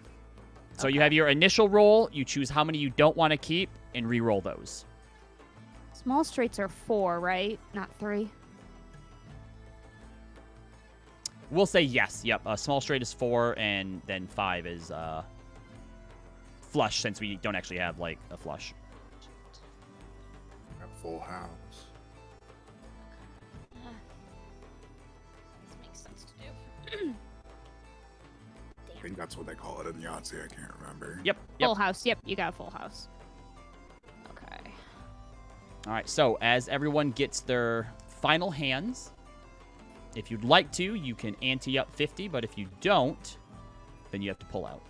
So you have your initial roll. You choose how many you don't want to keep and re-roll those. Small straights are 4, right? Not 3. We'll say yes. Yep. Small straight is 4, and then 5 is flush, since we don't actually have like a flush. A full house. This makes sense to do. I think that's what they call it in Yahtzee. I can't remember. Yep. Full house. Yep, you got a full house. Okay. All right. So as everyone gets their final hands, if you'd like to, you can ante up 50, but if you don't, then you have to pull out.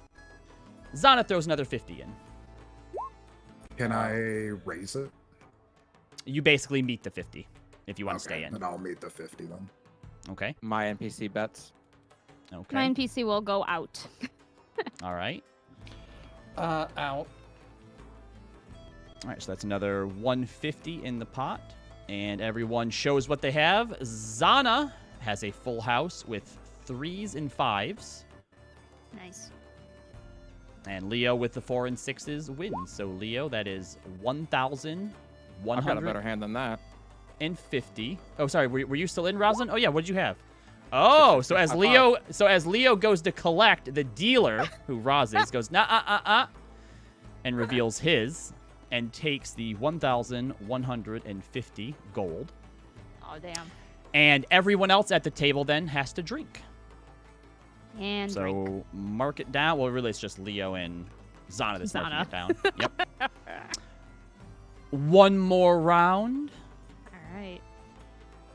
Zana throws another 50 in. Can I raise it? You basically meet the 50 if you want to stay in. Then I'll meet the 50 then. Okay. My NPC bets. Okay. My NPC will go out. All right. Out. All right, so that's another 150 in the pot. And everyone shows what they have. Zana has a full house with 3s and 5s. Nice. And Leo with the 4 and 6s wins. So Leo, that is I've got a better 1,150. hand than that. Oh, sorry. Were you still in, Rosalind? Oh yeah. What'd you have? Oh, so as Leo goes to collect, the dealer, who Roz is, goes and reveals his, and takes the 1,150 gold. Oh, damn. And everyone else at the table then has to drink. And So drink. mark it down. Well, really, it's just Leo and Zana that's marking it down. Yep. One more round, All right.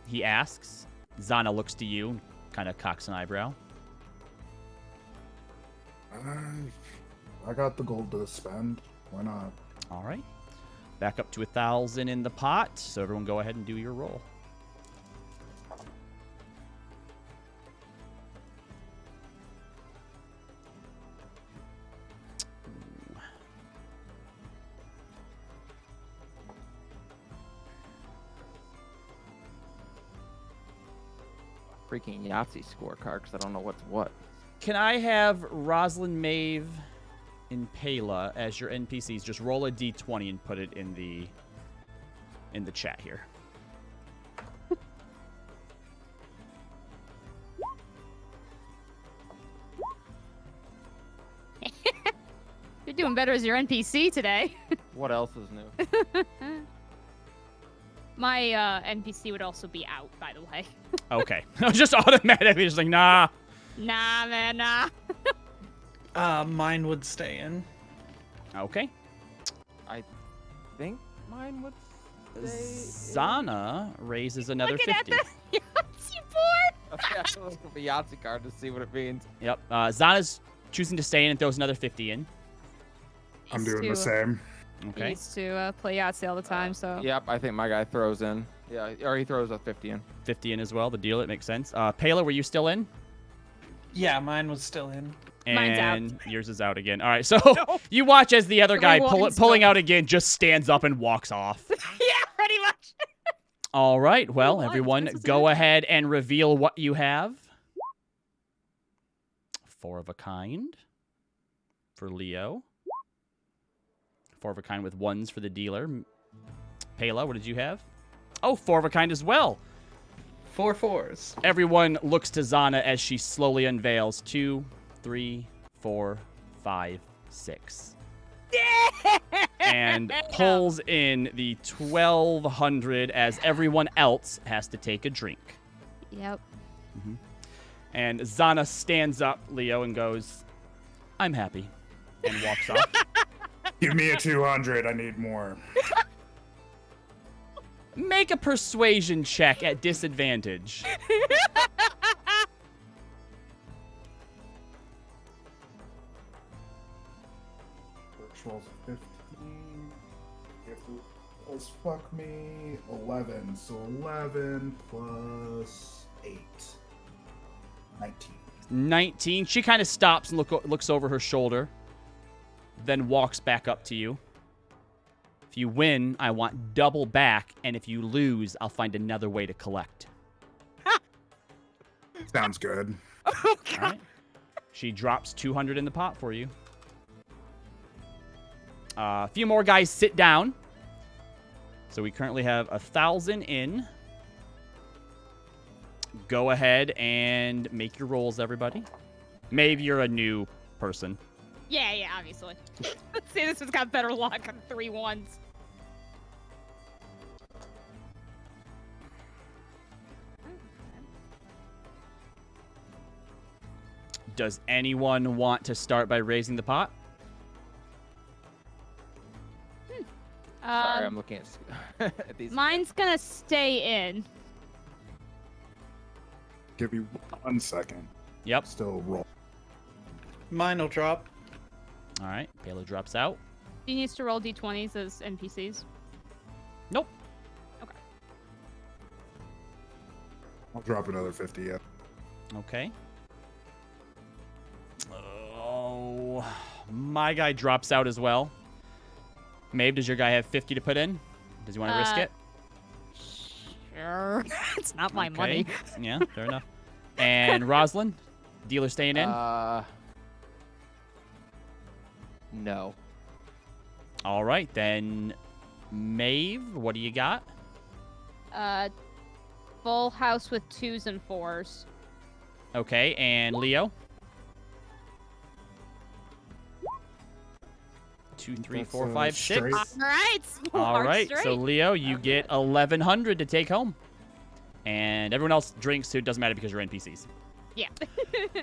he asks. Zana looks to you, kind of cocks an eyebrow. I got the gold to spend. Why not? All right. Back up to 1,000 in the pot. So everyone go ahead and do your roll. Freaking Yahtzee scorecard, because I don't know what's what. Can I have Rosalind, Maeve, and Pela as your NPCs? Just roll a d20 and put it in the chat here. You're doing better as your NPC today. What else is new? My NPC would also be out, by the way. Okay. Just automatically just like, nah. Nah, man, nah. Mine would stay in. Okay. I think mine would stay. Zana raises another Looking 50. at the Yahtzee board. Okay, I have to look up a Yahtzee card to see what it means. Yep. Zana's choosing to stay in and throws another 50 in. I'm Needs doing to- the same. He Okay. needs to play Yahtzee all the time, so. Yep, I think my guy throws in. Yeah, or he throws a 50 in. 50 in as well. The deal, it makes sense. Pela, were you still in? Yeah, mine was still in. Mine's out. And yours is out again. All right, so you watch as the other guy pulling out again just stands up and walks off. Yeah, pretty much. All right, well, What? everyone, This is go it. ahead and reveal what you have. 4 of a kind for Leo. 4 of a kind with 1s for the dealer. Pela, what did you have? Oh, 4 of a kind as well. 4 4s. Everyone looks to Zana as she slowly unveils 2, 3, 4, 5, 6. And pulls in the 1,200 as everyone else has to take a drink. Yep. And Zana stands up, Leo, and goes, I'm happy, and walks off. Give me a 200. I need more. Make a persuasion check at disadvantage. First roll's a 15. If those fuck me, 11. So 11 plus 8. 19. 19. She kind of stops and looks over her shoulder, then walks back up to you. If you win, I want double back, and if you lose, I'll find another way to collect. Sounds good. All right. She drops 200 in the pot for you. A few more guys sit down. So we currently have 1,000 in. Go ahead and make your rolls, everybody. Maybe you're a new person. Yeah, obviously. Let's see, this one's got better luck on 3 ones. Does anyone want to start by raising the pot? Sorry, I'm looking at these. Mine's gonna stay in. Give you 1 second. Yep. Still roll. Mine will drop. All right. Palo drops out. He needs to roll d20s as NPCs. Nope. I'll drop another 50. Yeah. Okay. Oh, my guy drops out as well. Maeve, does your guy have 50 to put in? Does he want to risk it? Sure. It's not my money. Yeah, fair enough. And Rosalind, dealer staying in? No. All right, then Maeve, what do you got? Full house with 2s and 4s. Okay, and Leo? 2, 3, 4, 5, 6. straight. All right. All right, straight. so Leo, you get 1,100 to take home. And everyone else drinks, so it doesn't matter because you're NPCs. Yeah.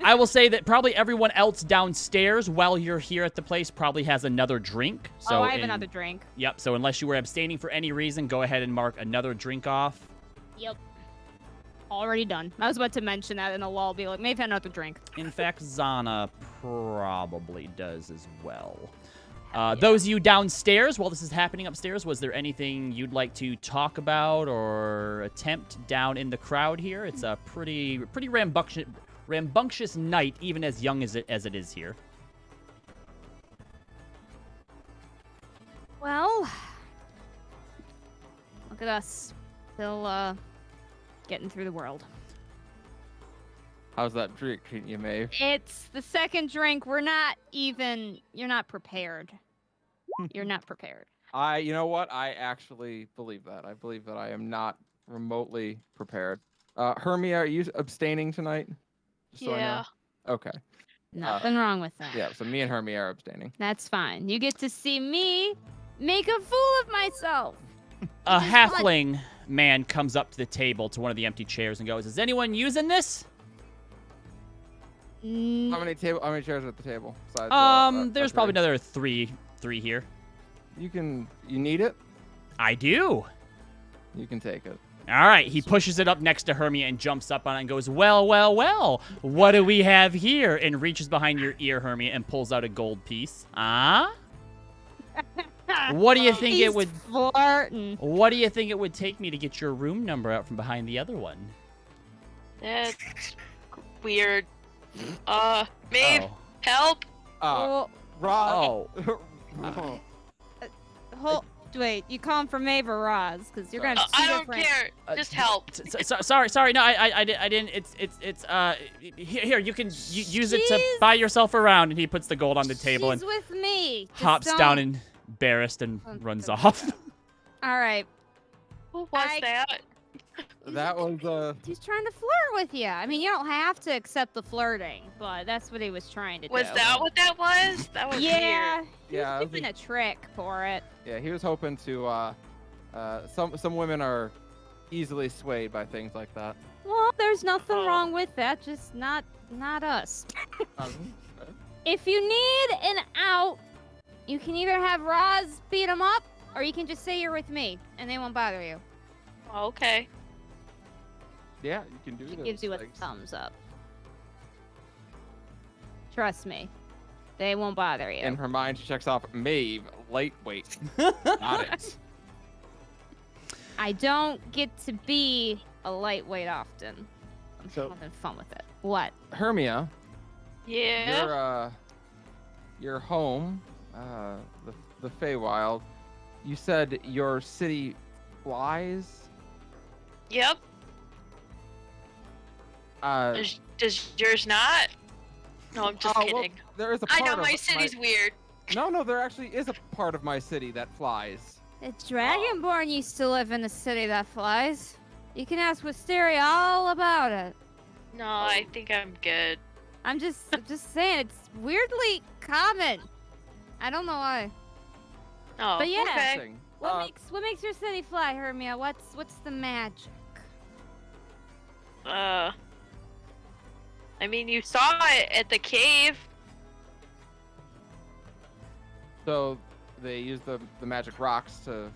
I will say that probably everyone else downstairs while you're here at the place probably has another drink. So I have another drink. Yep, so unless you were abstaining for any reason, go ahead and mark another drink off. Yep. Already done. I was about to mention that in a lull, be like, maybe had another drink. In fact, Zana probably does as well. Those of you downstairs, while this is happening upstairs, was there anything you'd like to talk about or attempt down in the crowd here? It's a pretty rambunctious night, even as young as it is here. Well, look at us. Still, getting through the world. How's that drink treating you, Maeve? It's the second drink. You're not prepared. You're not prepared. You know what? I actually believe that. I believe that I am not remotely prepared. Hermia, are you abstaining tonight? Just so I know. Yeah. Okay. Nothing wrong with that. Yeah, so me and Hermia are abstaining. That's fine. You get to see me make a fool of myself. A Which is halfling man comes up to the table to one of the empty chairs and goes, "Is anyone using this?" How many chairs are at the table? Besides, There's probably another three here. You need it? I do. You can take it. All right, he pushes it up next to Hermia and jumps up on it and goes, well, well, well, what do we have here? And reaches behind your ear, Hermia, and pulls out a gold piece. What do you think it would... Flirting. What do you think it would take me to get your room number out from behind the other one? That's weird. Maeve, Oh. help! Rob. Oh. Wait, you calling for Maeve or Roz? Because you're gonna have two I don't different... care. Just help. Sorry. No, I didn't. It's here. You can use it to buy yourself around. And he puts the gold on the table She's and with me. Just hops don't- down embarrassed and runs off. All right. Who was that? That was He's trying to flirt with you. I mean, you don't have to accept the flirting, but that's what he was trying to do. Was that what that was? That was Yeah. weird. He Yeah, was giving a trick for it. Yeah, he was hoping to. Some women are easily swayed by things like that. Well, there's nothing wrong with that. Just not us. If you need an out, you can either have Roz beat him up, or you can just say you're with me, and they won't bother you. Okay. Yeah, you can do She it. gives you a thumbs up. Trust me, they won't bother you. In her mind, she checks off Maeve, lightweight. Got it. I don't get to be a lightweight often. I'm So- having fun with it. What? Hermia, Yeah. your home, the Feywild. You said your city flies. Yep. Does yours not? No, I'm just well, kidding. there is a I part know of my city's weird. No, there actually is a part of my city that flies. The Dragonborn used to live in a city that flies. You can ask Wisteria all about it. No, I think I'm good. I'm just saying, it's weirdly common. I don't know why. Oh, But yeah. okay. Interesting. What makes your city fly, Hermia? What's the magic? I mean, you saw it at the cave. So they use the magic rocks to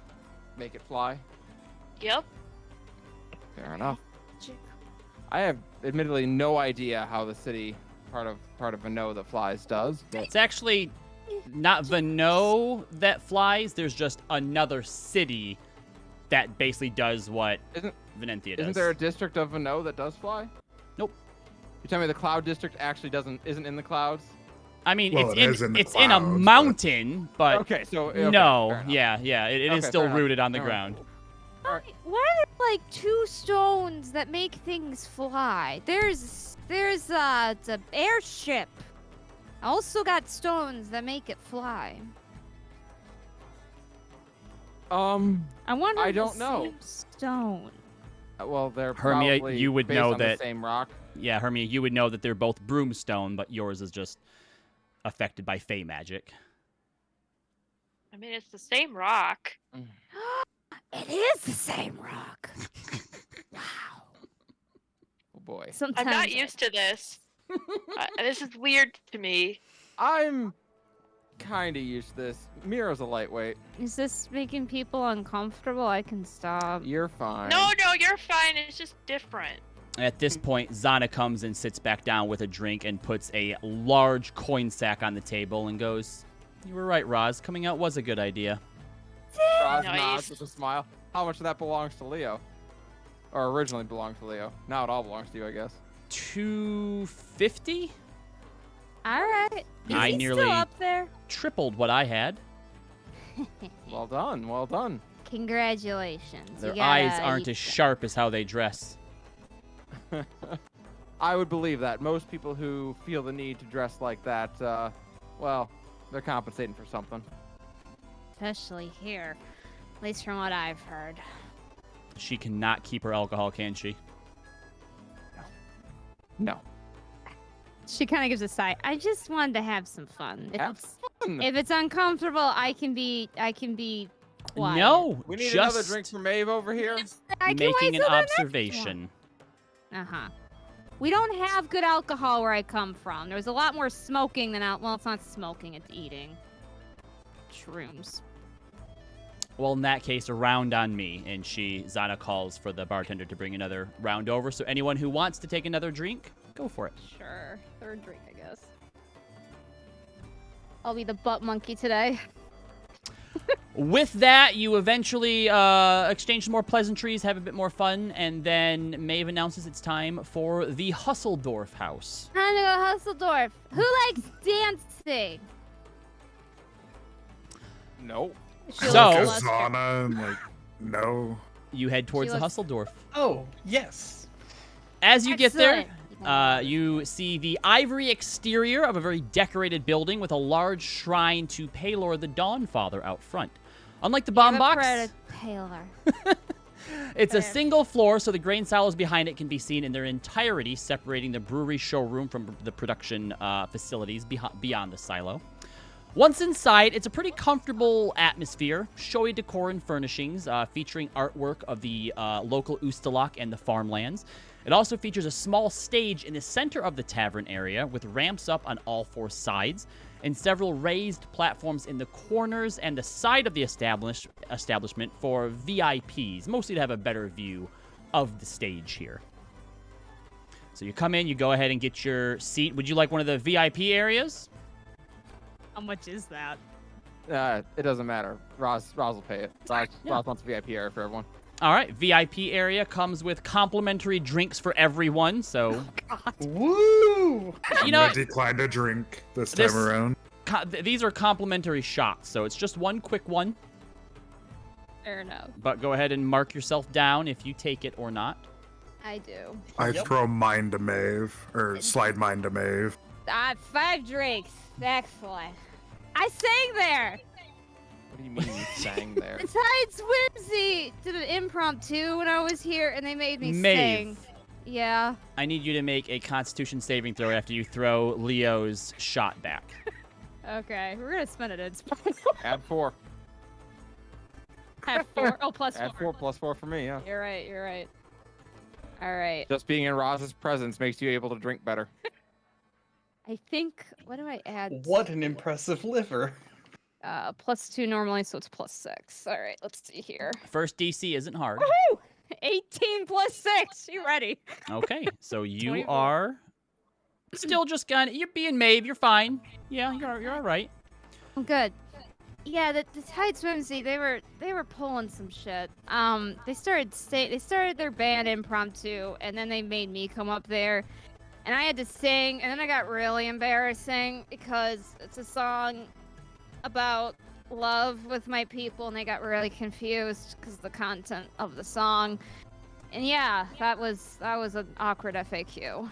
make it fly. Yep. Fair enough. I have admittedly no idea how the city part of Vano that flies does. But It's actually not Vano that flies. There's just another city that basically does what Venentia does. isn't there a district of Vano that does fly? Nope. You tell me the cloud district actually isn't in the clouds? I mean, Well, it is in the it's in a clouds, but- mountain, but Okay, so okay, no, fair enough. yeah, it is Okay, still fair enough. rooted on the All right. ground. Alright. Why are there like two stones that make things fly? There's it's an airship. Also got stones that make it fly. I wonder. I if the don't know. same Stone. Well, they're Hermia, probably you would based know on that- the same rock. Yeah, Hermia, you would know that they're both broomstone, but yours is just affected by fey magic. I mean, it's the same rock. It is the same rock. Wow. Oh boy. Sometimes I'm not used to this. This is weird to me. I'm kind of used to this. Miro's a lightweight. Is this making people uncomfortable? I can stop. You're fine. No, you're fine. It's just different. At this point, Zana comes and sits back down with a drink and puts a large coin sack on the table and goes, "You were right, Roz. Coming out was a good idea." Roz Nice. nods with a smile. How much of that belongs to Leo? Or originally belonged to Leo. Now it all belongs to you, I guess. 250? All right. Is I he nearly- still up there? Tripled what I had. Well done, well done. Congratulations. Their You gotta eyes aren't eat as sharp as how they dress. I would believe that. Most people who feel the need to dress like that, well, they're compensating for something. Especially here. At least from what I've heard. She cannot keep her alcohol, can she? No. She kind of gives a sigh. I just wanted to have some fun. Have fun. If it's uncomfortable, I can be quiet. No, We need just another drink for Maeve over here. I can making wait an till the next observation. one. Uh-huh. We don't have good alcohol where I come from. There's a lot more smoking than well, it's not smoking, it's eating. Shrooms. Well, in that case, a round on me. And Zana calls for the bartender to bring another round over. So anyone who wants to take another drink, go for it. Sure. Third drink, I guess. I'll be the butt monkey today. With that, you eventually exchange some more pleasantries, have a bit more fun, and then Maeve announces it's time for the Hustledorf house. Time to go Hustledorf. Who likes dancing? Nope. She So- looks flustered. Kazana and like, no. You head towards the looks- Hustledorf. Oh, yes. As you get there, Excellent. you see the ivory exterior of a very decorated building with a large shrine to Palor the Dawnfather out front. Unlike the bomb box, Paler. it's a Fair. single floor, so the grain silos behind it can be seen in their entirety, separating the brewery showroom from the production facilities beyond the silo. Once inside, it's a pretty comfortable atmosphere, showy decor and furnishings, featuring artwork of the local Ustalok and the farmlands. It also features a small stage in the center of the tavern area with ramps up on all four sides and several raised platforms in the corners and the side of the establishment for VIPs, mostly to have a better view of the stage here. So you come in, you go ahead and get your seat. Would you like one of the VIP areas? How much is that? It doesn't matter. Roz will pay it. Roz wants a VIP area for everyone. All right, VIP area comes with complimentary drinks for everyone, so Woo! you know I what? declined a drink this This- time around. These are complimentary shots, so it's just one quick one. Fair enough. But go ahead and mark yourself down if you take it or not. I do. I throw mine to Maeve, or slide mine to Maeve. 5 drinks. Excellent. I sang there. What do you mean you sang there? The Tides Whimsy did an impromptu when I was here, and they made me Maeve. sing. Yeah. I need you to make a Constitution saving throw after you throw Leo's shot back. Okay, we're gonna spin it. It's Add 4. Add 4. Oh, plus 4. Add 4 plus 4 for me, yeah. You're right. You're right. All right. Just being in Roz's presence makes you able to drink better. I think. What do I add? What an impressive liver. +2 normally, so it's +6. All right. Let's see here. First DC isn't hard. Woohoo! 18 + 6. You ready? Okay, so you 24. are still just kind of, you're being Maeve, you're fine. Yeah, you're all right. I'm good. Yeah, the Tides Whimsy, they were pulling some shit. They started their band impromptu, and then they made me come up there, and I had to sing, and then I got really embarrassing because it's a song about love with my people, and they got really confused because of the content of the song. And yeah, that was an awkward FAQ.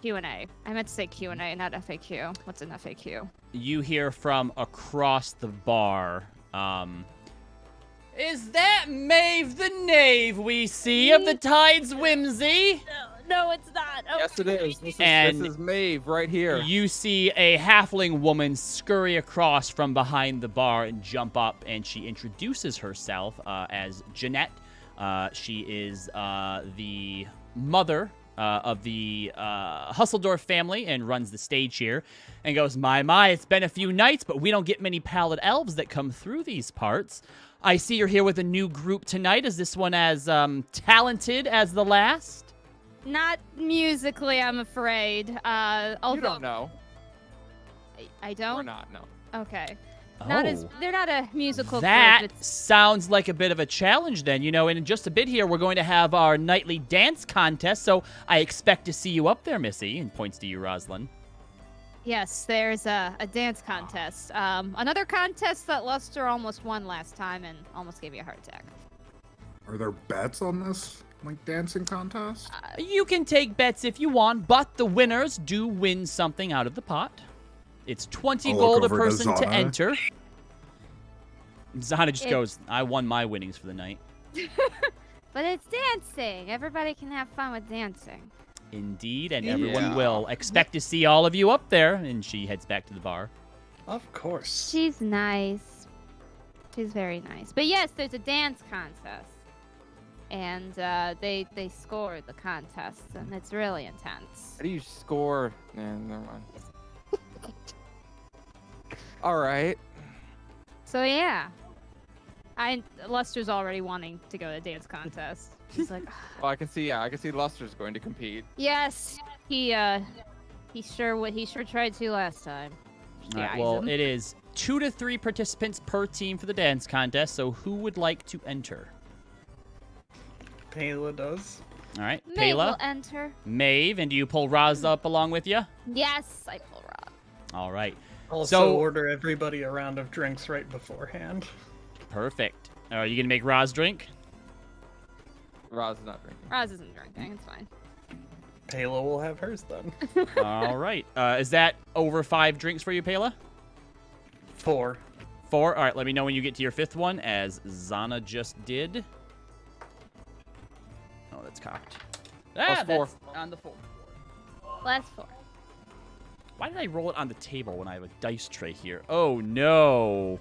Q&A. I meant to say Q&A, not FAQ. What's an FAQ? You hear from across the bar, is that Maeve the Knave we see of the Tides Whimsy? No, it's not. Oh. Yes, it is. This And is Maeve right here. You see a halfling woman scurry across from behind the bar and jump up, and she introduces herself as Jeanette. She is the mother of the Hustledorf family and runs the stage here, and goes, my, it's been a few nights, but we don't get many pallid elves that come through these parts. I see you're here with a new group tonight. Is this one as talented as the last? Not musically, I'm afraid. Although You don't know. I don't. We're not, no. Okay. Oh. They're not a musical That group. It's, sounds like a bit of a challenge then. You know, in just a bit here, we're going to have our nightly dance contest, so I expect to see you up there, Missy, and points to you, Rosalind. yes, there's a dance contest. Another contest that Luster almost won last time and almost gave me a heart attack. Are there bets on this, like, dancing contest? You can take bets if you want, but the winners do win something out of the pot. It's 20 I'll gold look a over to person to Zana. enter. Zana just It- goes, I won my winnings for the night. But it's dancing. Everybody can have fun with dancing. Indeed, and everyone Yeah. will expect to see all of you up there. And she heads back to the bar. Of course. She's nice. She's very nice. But yes, there's a dance contest. And they score the contest, and it's really intense. How do you score? Never mind. All right. So yeah, Luster's already wanting to go to dance contest. He's like, Well, I can see. Yeah, I can see Luster's going to compete. yes, he sure tried to last time. All right, Eyes well, him. it is 2 to 3 participants per team for the dance contest. So who would like to enter? Payla does. All right, May will Payla, enter. Maeve, and do you pull Roz up along with you? Yes, I pull Rob. All right, Also So- order everybody a round of drinks right beforehand. perfect. Are you gonna make Roz drink? Roz is not drinking. Roz isn't drinking. It's fine. Payla will have hers then. All right. Is that over 5 drinks for you, Payla? 4. 4? All right, let me know when you get to your 5th one, as Zana just did. Oh, that's cocked. Plus 4. That's on the 4. Last 4. Why did I roll it on the table when I have a dice tray here? Oh, no.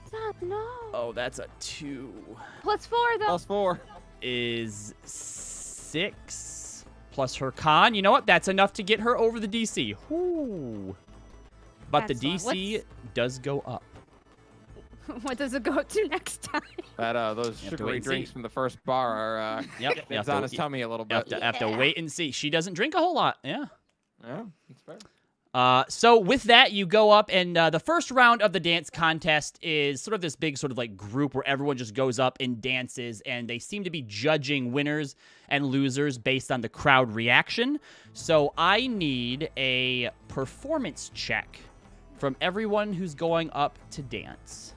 Stop! No. Oh, that's a 2. Plus 4 though. Plus 4. Is 6 plus her con. You know what? That's enough to get her over the DC. Whoo. But the Excellent. DC does go up. What does it go to next time? That those You have to wait sugary and see. drinks from the first bar are Yep. getting on his tummy a little bit. Have to wait and see. She doesn't drink a whole lot. Yeah. Yeah, that's fair. So with that, you go up, and the first round of the dance contest is sort of this big sort of like group where everyone just goes up and dances, and they seem to be judging winners and losers based on the crowd reaction. So I need a performance check from everyone who's going up to dance.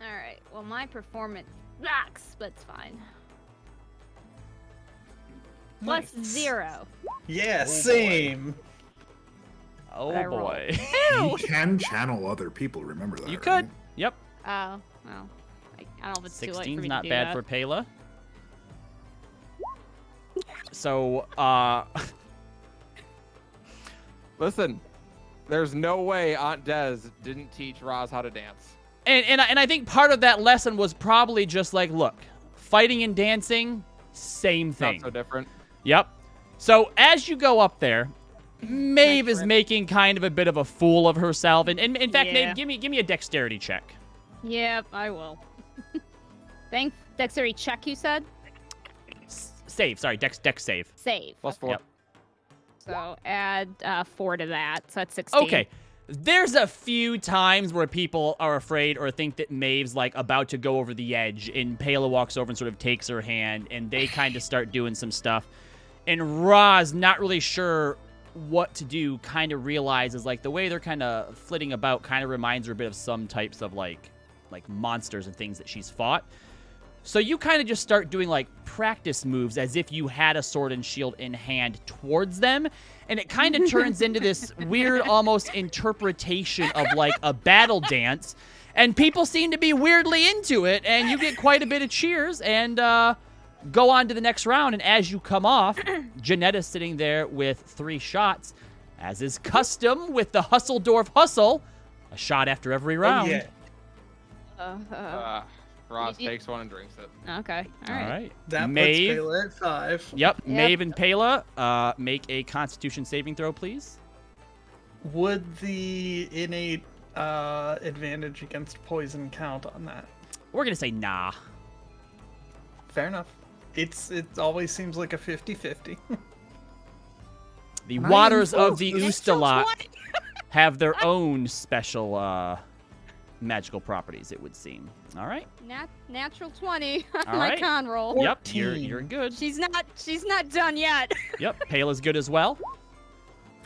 All right. Well, my performance sucks, but it's fine. Plus Nice. 0. Yeah, boy. same. Oh I roll? boy. You can channel other people. Remember that. You right? could. Yep. Oh, well. I don't know if it's too late for 16's me not to do bad that. for Pela. So, Listen, there's no way Aunt Des didn't teach Roz how to dance. and I think part of that lesson was probably just like, look, fighting and dancing, same thing. Not so different. Yep. So as you go up there, Maeve is making kind of a bit of a fool of herself, and in fact, Yeah. Maeve, give me a dexterity check. Yep, I will. Thank dexterity check, you said? Save, sorry, dex save. Save. Plus 4. Yep. So add 4 to that, so that's 16. Okay. There's a few times where people are afraid or think that Maeve's like about to go over the edge, and Pela walks over and sort of takes her hand, and they kind of start doing some stuff. And Roz, not really sure what to do, kind of realizes like the way they're kind of flitting about kind of reminds her a bit of some types of like monsters and things that she's fought. So you kind of just start doing like practice moves as if you had a sword and shield in hand towards them. And it kind of turns into this weird almost interpretation of like a battle dance. And people seem to be weirdly into it. And you get quite a bit of cheers and go on to the next round. And as you come off, Janetta's sitting there with 3 shots. As is custom with the Hustledorf Hustle. A shot after every round. Oh, yeah. Roz takes one and drinks it. Okay, All right. That Maeve. puts Pela at 5. Yep. Maeve and Pela, make a Constitution saving throw, please. Would the innate advantage against poison count on that? We're gonna say nah. Fair enough. It always seems like a 50-50. The waters of the Ustalat have their own special magical properties, it would seem. All right. Natural 20 on All my right. con roll. Yep. 14. You're good. She's not done yet. Yep. Pela's good as well.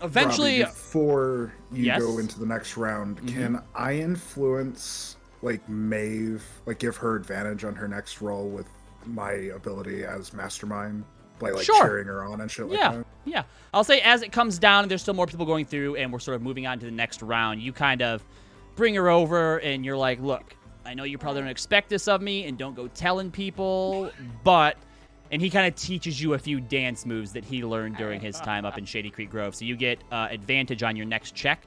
Eventually, Robbie, before you Yes? go into the next round, can I influence like Maeve, like give her advantage on her next roll with my ability as mastermind by like Sure. cheering her on and shit like yeah, that? yeah. I'll say as it comes down and there's still more people going through and we're sort of moving on to the next round, you kind of bring her over and you're like, look, I know you probably don't expect this of me and don't go telling people, but... And he kind of teaches you a few dance moves that he learned during his time up in Shady Creek Grove. So you get advantage on your next check.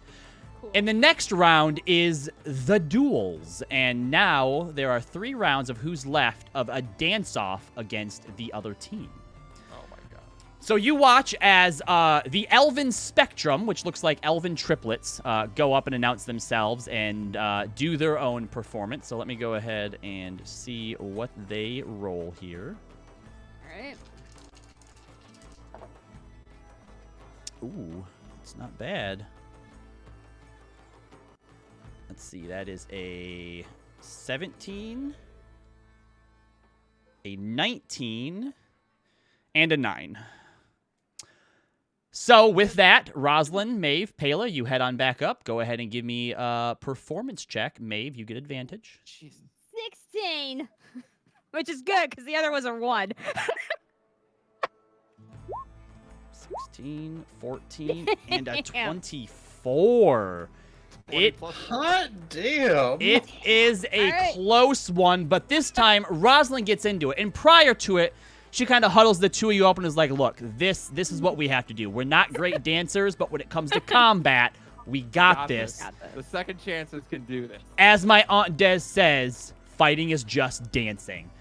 Cool. And the next round is the duels. And now there are 3 rounds of who's left of a dance-off against the other team. Oh my god. So you watch as the Elven Spectrum, which looks like Elven triplets, go up and announce themselves and do their own performance. So let me go ahead and see what they roll here. Alright. Ooh, it's not bad. Let's see, that is a 17, a 19, and a 9. So with that, Rosalind, Maeve, Pela, you head on back up. Go ahead and give me a performance check. Maeve, you get advantage. 16. Which is good, because the other was a 1. 16, 14, and a Damn. 24. It Hot damn. It is a All right. close one, but this time Rosalind gets into it. And prior to it, she kind of huddles the two of you up and is like, look, this is what we have to do. We're not great dancers, but when it comes to combat, we got this. The second chances can do this. As my Aunt Des says, fighting is just dancing.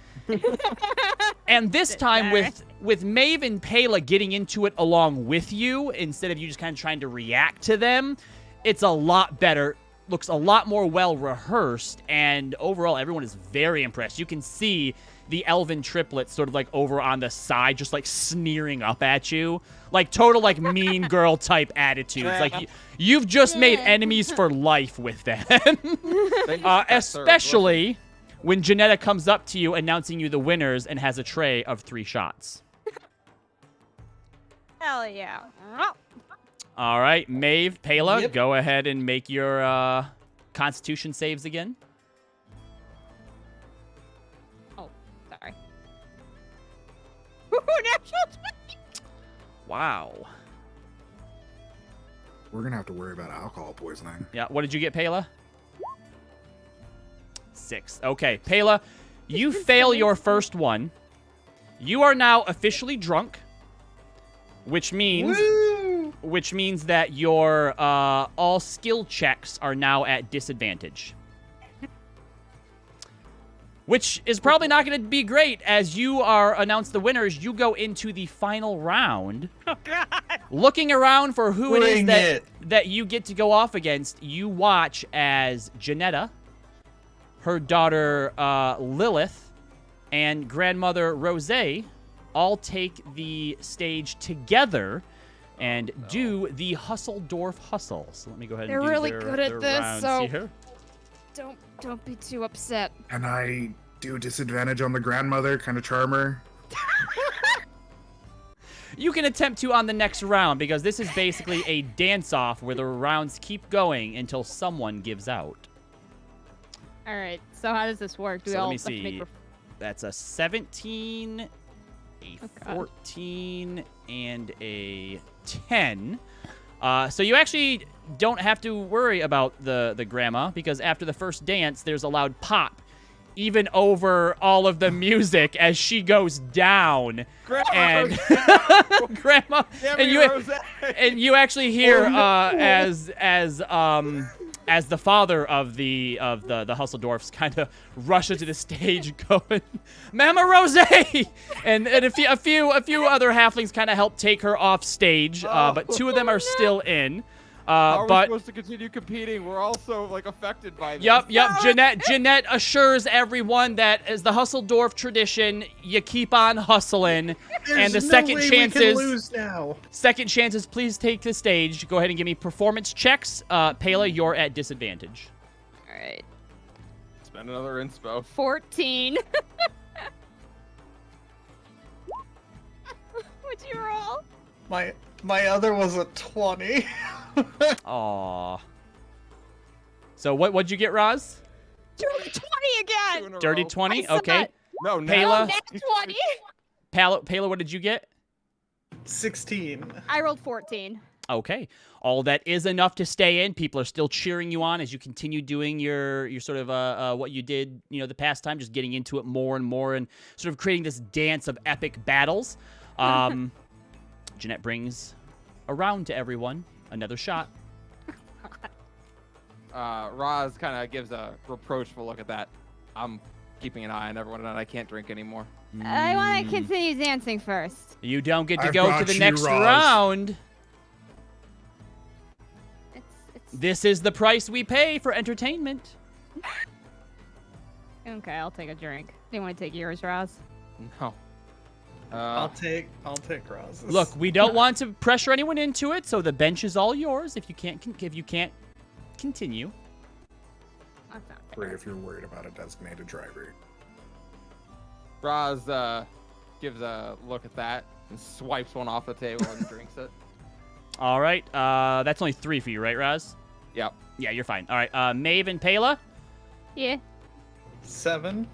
And this time with Maeve and Pela getting into it along with you, instead of you just kind of trying to react to them, it's a lot better, looks a lot more well rehearsed, and overall everyone is very impressed. You can see the Elven triplets sort of like over on the side just like sneering up at you, like total like mean girl type attitudes. Like you've just made enemies for life with them. Especially when Janetta comes up to you announcing you the winners and has a tray of 3 shots. Hell yeah. All right, Maeve, Pela, Yep. go ahead and make your Constitution saves again. Oh, sorry. Natural 20. Wow. We're gonna have to worry about alcohol poisoning. Yeah. What did you get, Pela? 6. Okay, Pela, you fail your first one. You are now officially drunk, which means that your all skill checks are now at disadvantage. Which is probably not going to be great as you are announced the winners. You go into the final round. Oh, God. Looking around for who it is Bring that, it. that you get to go off against, you watch as Janetta, her daughter Lilith, and grandmother Rose all take the stage together and do the Husseldorf Hustle. So let me go ahead and They're do really their, good at their this, rounds so- here. Don't be too upset. And I do disadvantage on the grandmother, kind of charm her. You can attempt to on the next round because this is basically a dance-off where the rounds keep going until someone gives out. All right. So how does this work? Do we So all let me have to make see. ref- That's a 17, a Oh, God. 14, and a 10. So you actually don't have to worry about the grandma because after the first dance, there's a loud pop, even over all of the music as she goes down. And grandma, and you actually hear as the father of the Husseldorfs kind of rushes to the stage, going, "Mama Rose!" and a few other halflings kind of help take her off stage, but 2 of them are still in. How are we But supposed to continue competing? We're also like affected by this. Yep. Jeanette assures everyone that as the Husseldorf tradition, you keep on hustling. And the There's no second way we chances, can lose now. second chances, please take the stage. Go ahead and give me performance checks. Pela, you're at disadvantage. All right. Spend another inspo. 14. What'd you roll? My other was a 20. Aw. So what'd you get, Roz? Dirty 20 again. Dirty Row. 20. I Okay. suck. No, Pela. Nat 20. Pela, what did you get? 16. I rolled 14. Okay. All that is enough to stay in. People are still cheering you on as you continue doing your sort of what you did, the past time, just getting into it more and more and sort of creating this dance of epic battles. Jeanette brings around to everyone another shot. Roz kind of gives a reproachful look at that. I'm keeping an eye on everyone, and I can't drink anymore. I want to continue dancing first. You don't get to I've go to brought the you, next Roz. round. It's This is the price we pay for entertainment. okay. I'll take a drink. Do you want to take yours, Roz? No. I'll take Roz's. Look, we don't want to pressure anyone into it, so the bench is all yours. If you can't continue. That's not Great fair. if you're worried about a designated driver. Roz gives a look at that and swipes one off the table and drinks it. All right. That's only 3 for you, right, Roz? Yep. Yeah, you're fine. All right. Maeve and Pela. Yeah. 7.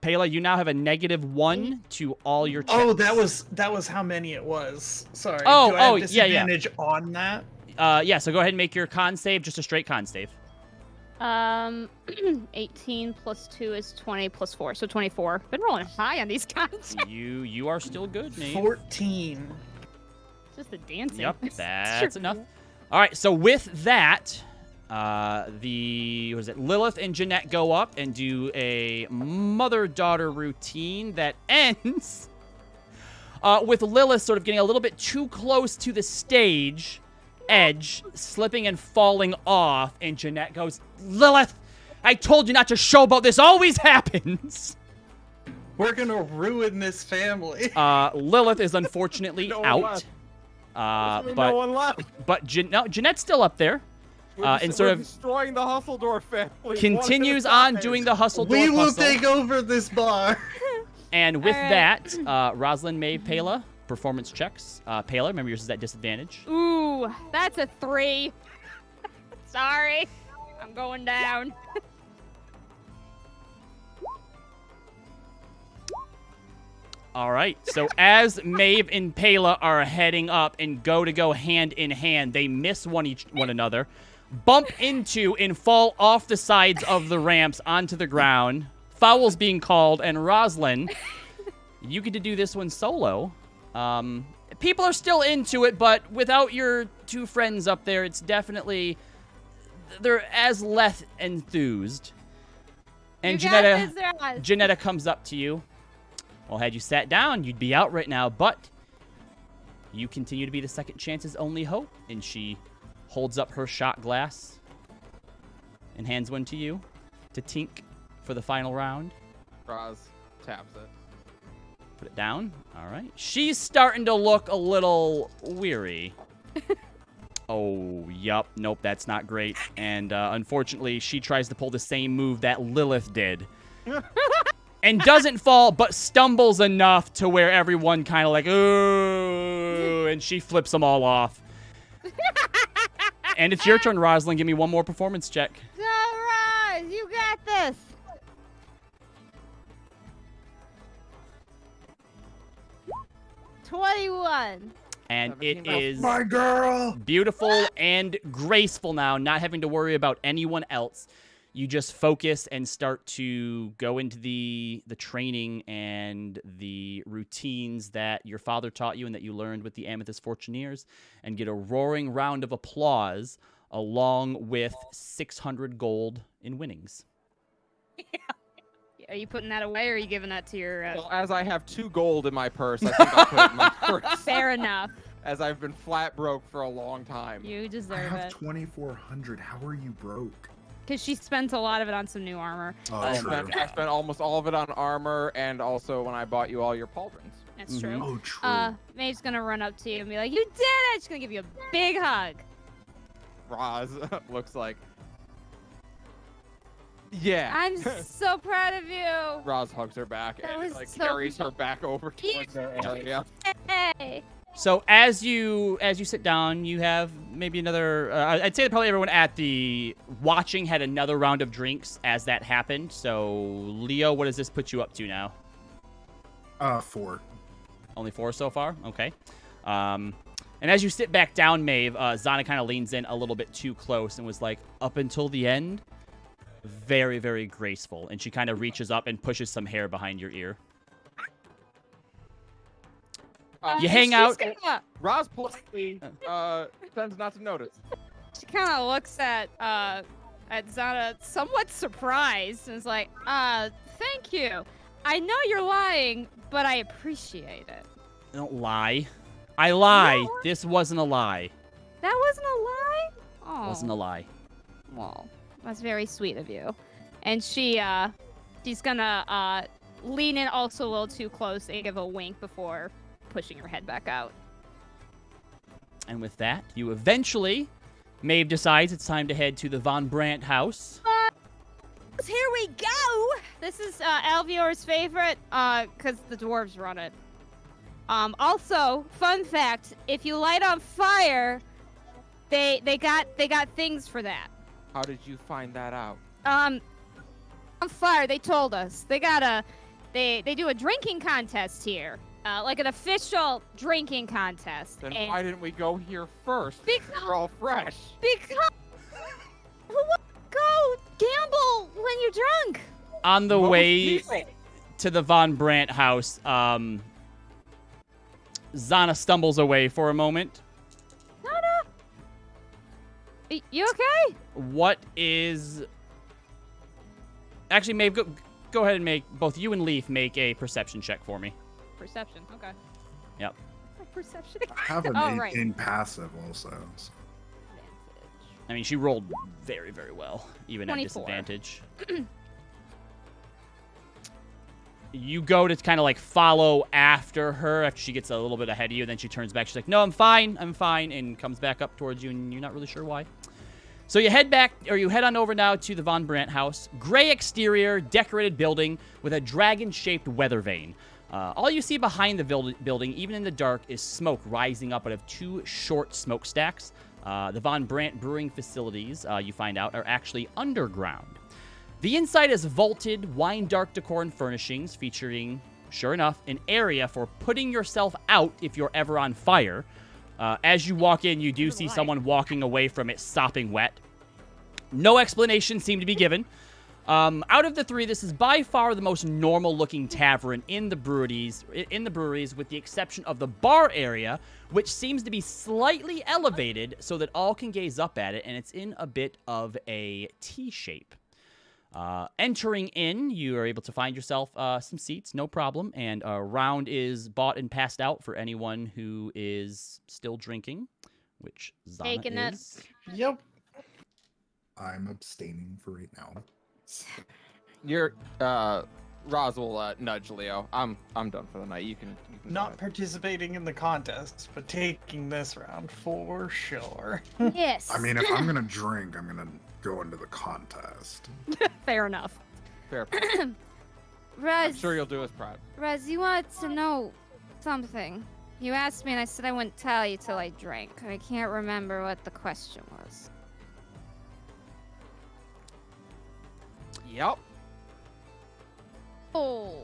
Pela, you now have a -1 to all your checks. Oh, that was how many it was. Sorry. Oh, Do I have yeah, yeah. disadvantage on that? Yeah, so go ahead and make your con save, just a straight con save. 18 plus 2 is 20 plus 4, so 24. Been rolling high on these cons. You are still good, Maeve. 14. It's just the dancing. Yep, It's that's true. enough. All right, so with that, Lilith and Jeanette go up and do a mother-daughter routine that ends with Lilith sort of getting a little bit too close to the stage edge, slipping and falling off, and Jeanette goes, "Lilith, I told you not to showboat. This always happens." We're gonna ruin this family. Lilith is unfortunately No one out. left. But no one left. Jeanette's still up there. And sort we're of destroying the Husseldorf family. continues on doing the Husseldorf We will hustle. take over this bar. And with All right. that, Rosalind, Maeve, Pela, performance checks. Pela, remember yours is at disadvantage. Ooh, that's a 3. Sorry. I'm going down. All right. So as Maeve and Pela are heading up and go hand in hand, they miss one another, bump into and fall off the sides of the ramps onto the ground. Foul's being called, and Roslyn, you get to do this one solo. People are still into it, but without your two friends up there, it's definitely they're as less enthused. And Janetta comes up to you. Well, had you sat down, you'd be out right now, but you continue to be the second chance's only hope. And she holds up her shot glass and hands one to you to tink for the final round. Roz taps it. Put it down. All right. She's starting to look a little weary. Oh, yup. Nope, that's not great. And unfortunately, she tries to pull the same move that Lilith did. And doesn't fall, but stumbles enough to where everyone kind of like, ooh, and she flips them all off. And it's your turn, Rosalind. Give me one more performance check. All right, you got this. $21. And it is My girl! beautiful and graceful now, not having to worry about anyone else. You just focus and start to go into the training and the routines that your father taught you and that you learned with the Amethyst Fortuneers, and get a roaring round of applause along with 600 gold in winnings. Are you putting that away, or are you giving that to your... Well, as I have 2 gold in my purse, I think I'll put it in my purse. Fair enough. As I've been flat broke for a long time. You I deserve have it. 2,400. How are you broke? Because she spent a lot of it on some new armor. Oh, I true. spent almost all of it on armor, and also when I bought you all your pauldrons. That's true. Oh, true. Maeve's gonna run up to you and be like, "You did it!" She's gonna give you a big hug. Roz looks like... Yeah. I'm so proud of you. Roz hugs her back That and was like so carries her back over towards the area. Hey. So as you sit down, you have maybe another. I'd say that probably everyone at the watching had another round of drinks as that happened. So Leo, what does this put you up to now? 4. Only 4 so far. Okay. And as you sit back down, Maeve, Zana kind of leans in a little bit too close and was like, "Up until the end, very, very graceful." And she kind of reaches up and pushes some hair behind your ear. You hang out. Roz politely tends not to notice. She kind of looks at Zana, somewhat surprised, and is like, "Thank you. I know you're lying, but I appreciate it." I don't lie. I lie. No. This wasn't a lie. That wasn't a lie. Oh, Wasn't a lie. well, that's very sweet of you. And she's gonna lean in also a little too close and give a wink before pushing her head back out. And with that, you eventually, Maeve decides it's time to head to the Von Brandt house. Here we go. This is Alvior's favorite, because the dwarves run it. Also, fun fact: if you light on fire, they got things for that. How did you find that out? On fire, they told us. They do a drinking contest here. Like an official drinking contest. Then And why didn't we go here first? Because- We're all fresh. because who would go gamble when you're drunk? On the Most way people. to the Von Brandt house, Zana stumbles away for a moment. No. You okay? What is... Actually, Maeve, go ahead and make... Both you and Leaf make a perception check for me. Perception. Okay. Yep. My perception. I have an Oh, right. 18 passive also. So. I mean, she rolled very, very well, even at 24. disadvantage. You go to kind of like follow after her after she gets a little bit ahead of you. Then she turns back. She's like, "No, I'm fine, and comes back up towards you, and you're not really sure why. So you head back, or you head on over now to the Von Brandt house. Gray exterior, decorated building with a dragon-shaped weather vane. All you see behind the building, even in the dark, is smoke rising up out of 2 short smokestacks. The Von Brandt brewing facilities, you find out, are actually underground. The inside is vaulted, wine-dark decor and furnishings featuring sure enough, an area for putting yourself out if you're ever on fire. As you walk in, you do see someone walking away from it sopping wet. No explanation seemed to be given. Out of the three, this is by far the most normal-looking tavern in the breweries, with the exception of the bar area, which seems to be slightly elevated so that all can gaze up at it, and it's in a bit of a T shape. Entering in, you are able to find yourself some seats, no problem, and a round is bought and passed out for anyone who is still drinking, which Zana Taking it. is. Yep. I'm abstaining for right now. You're Roz will nudge Leo. I'm done for the night. You can go Not ahead. participating in the contest, but taking this round for sure. Yes. I mean, if I'm gonna drink, I'm gonna go into the contest. fair enough. Fair point. I'm Rez, sure you'll do us proud. Rez, you wanted to know something. You asked me and I said I wouldn't tell you till I drank. I can't remember what the question was. Yep. Oh.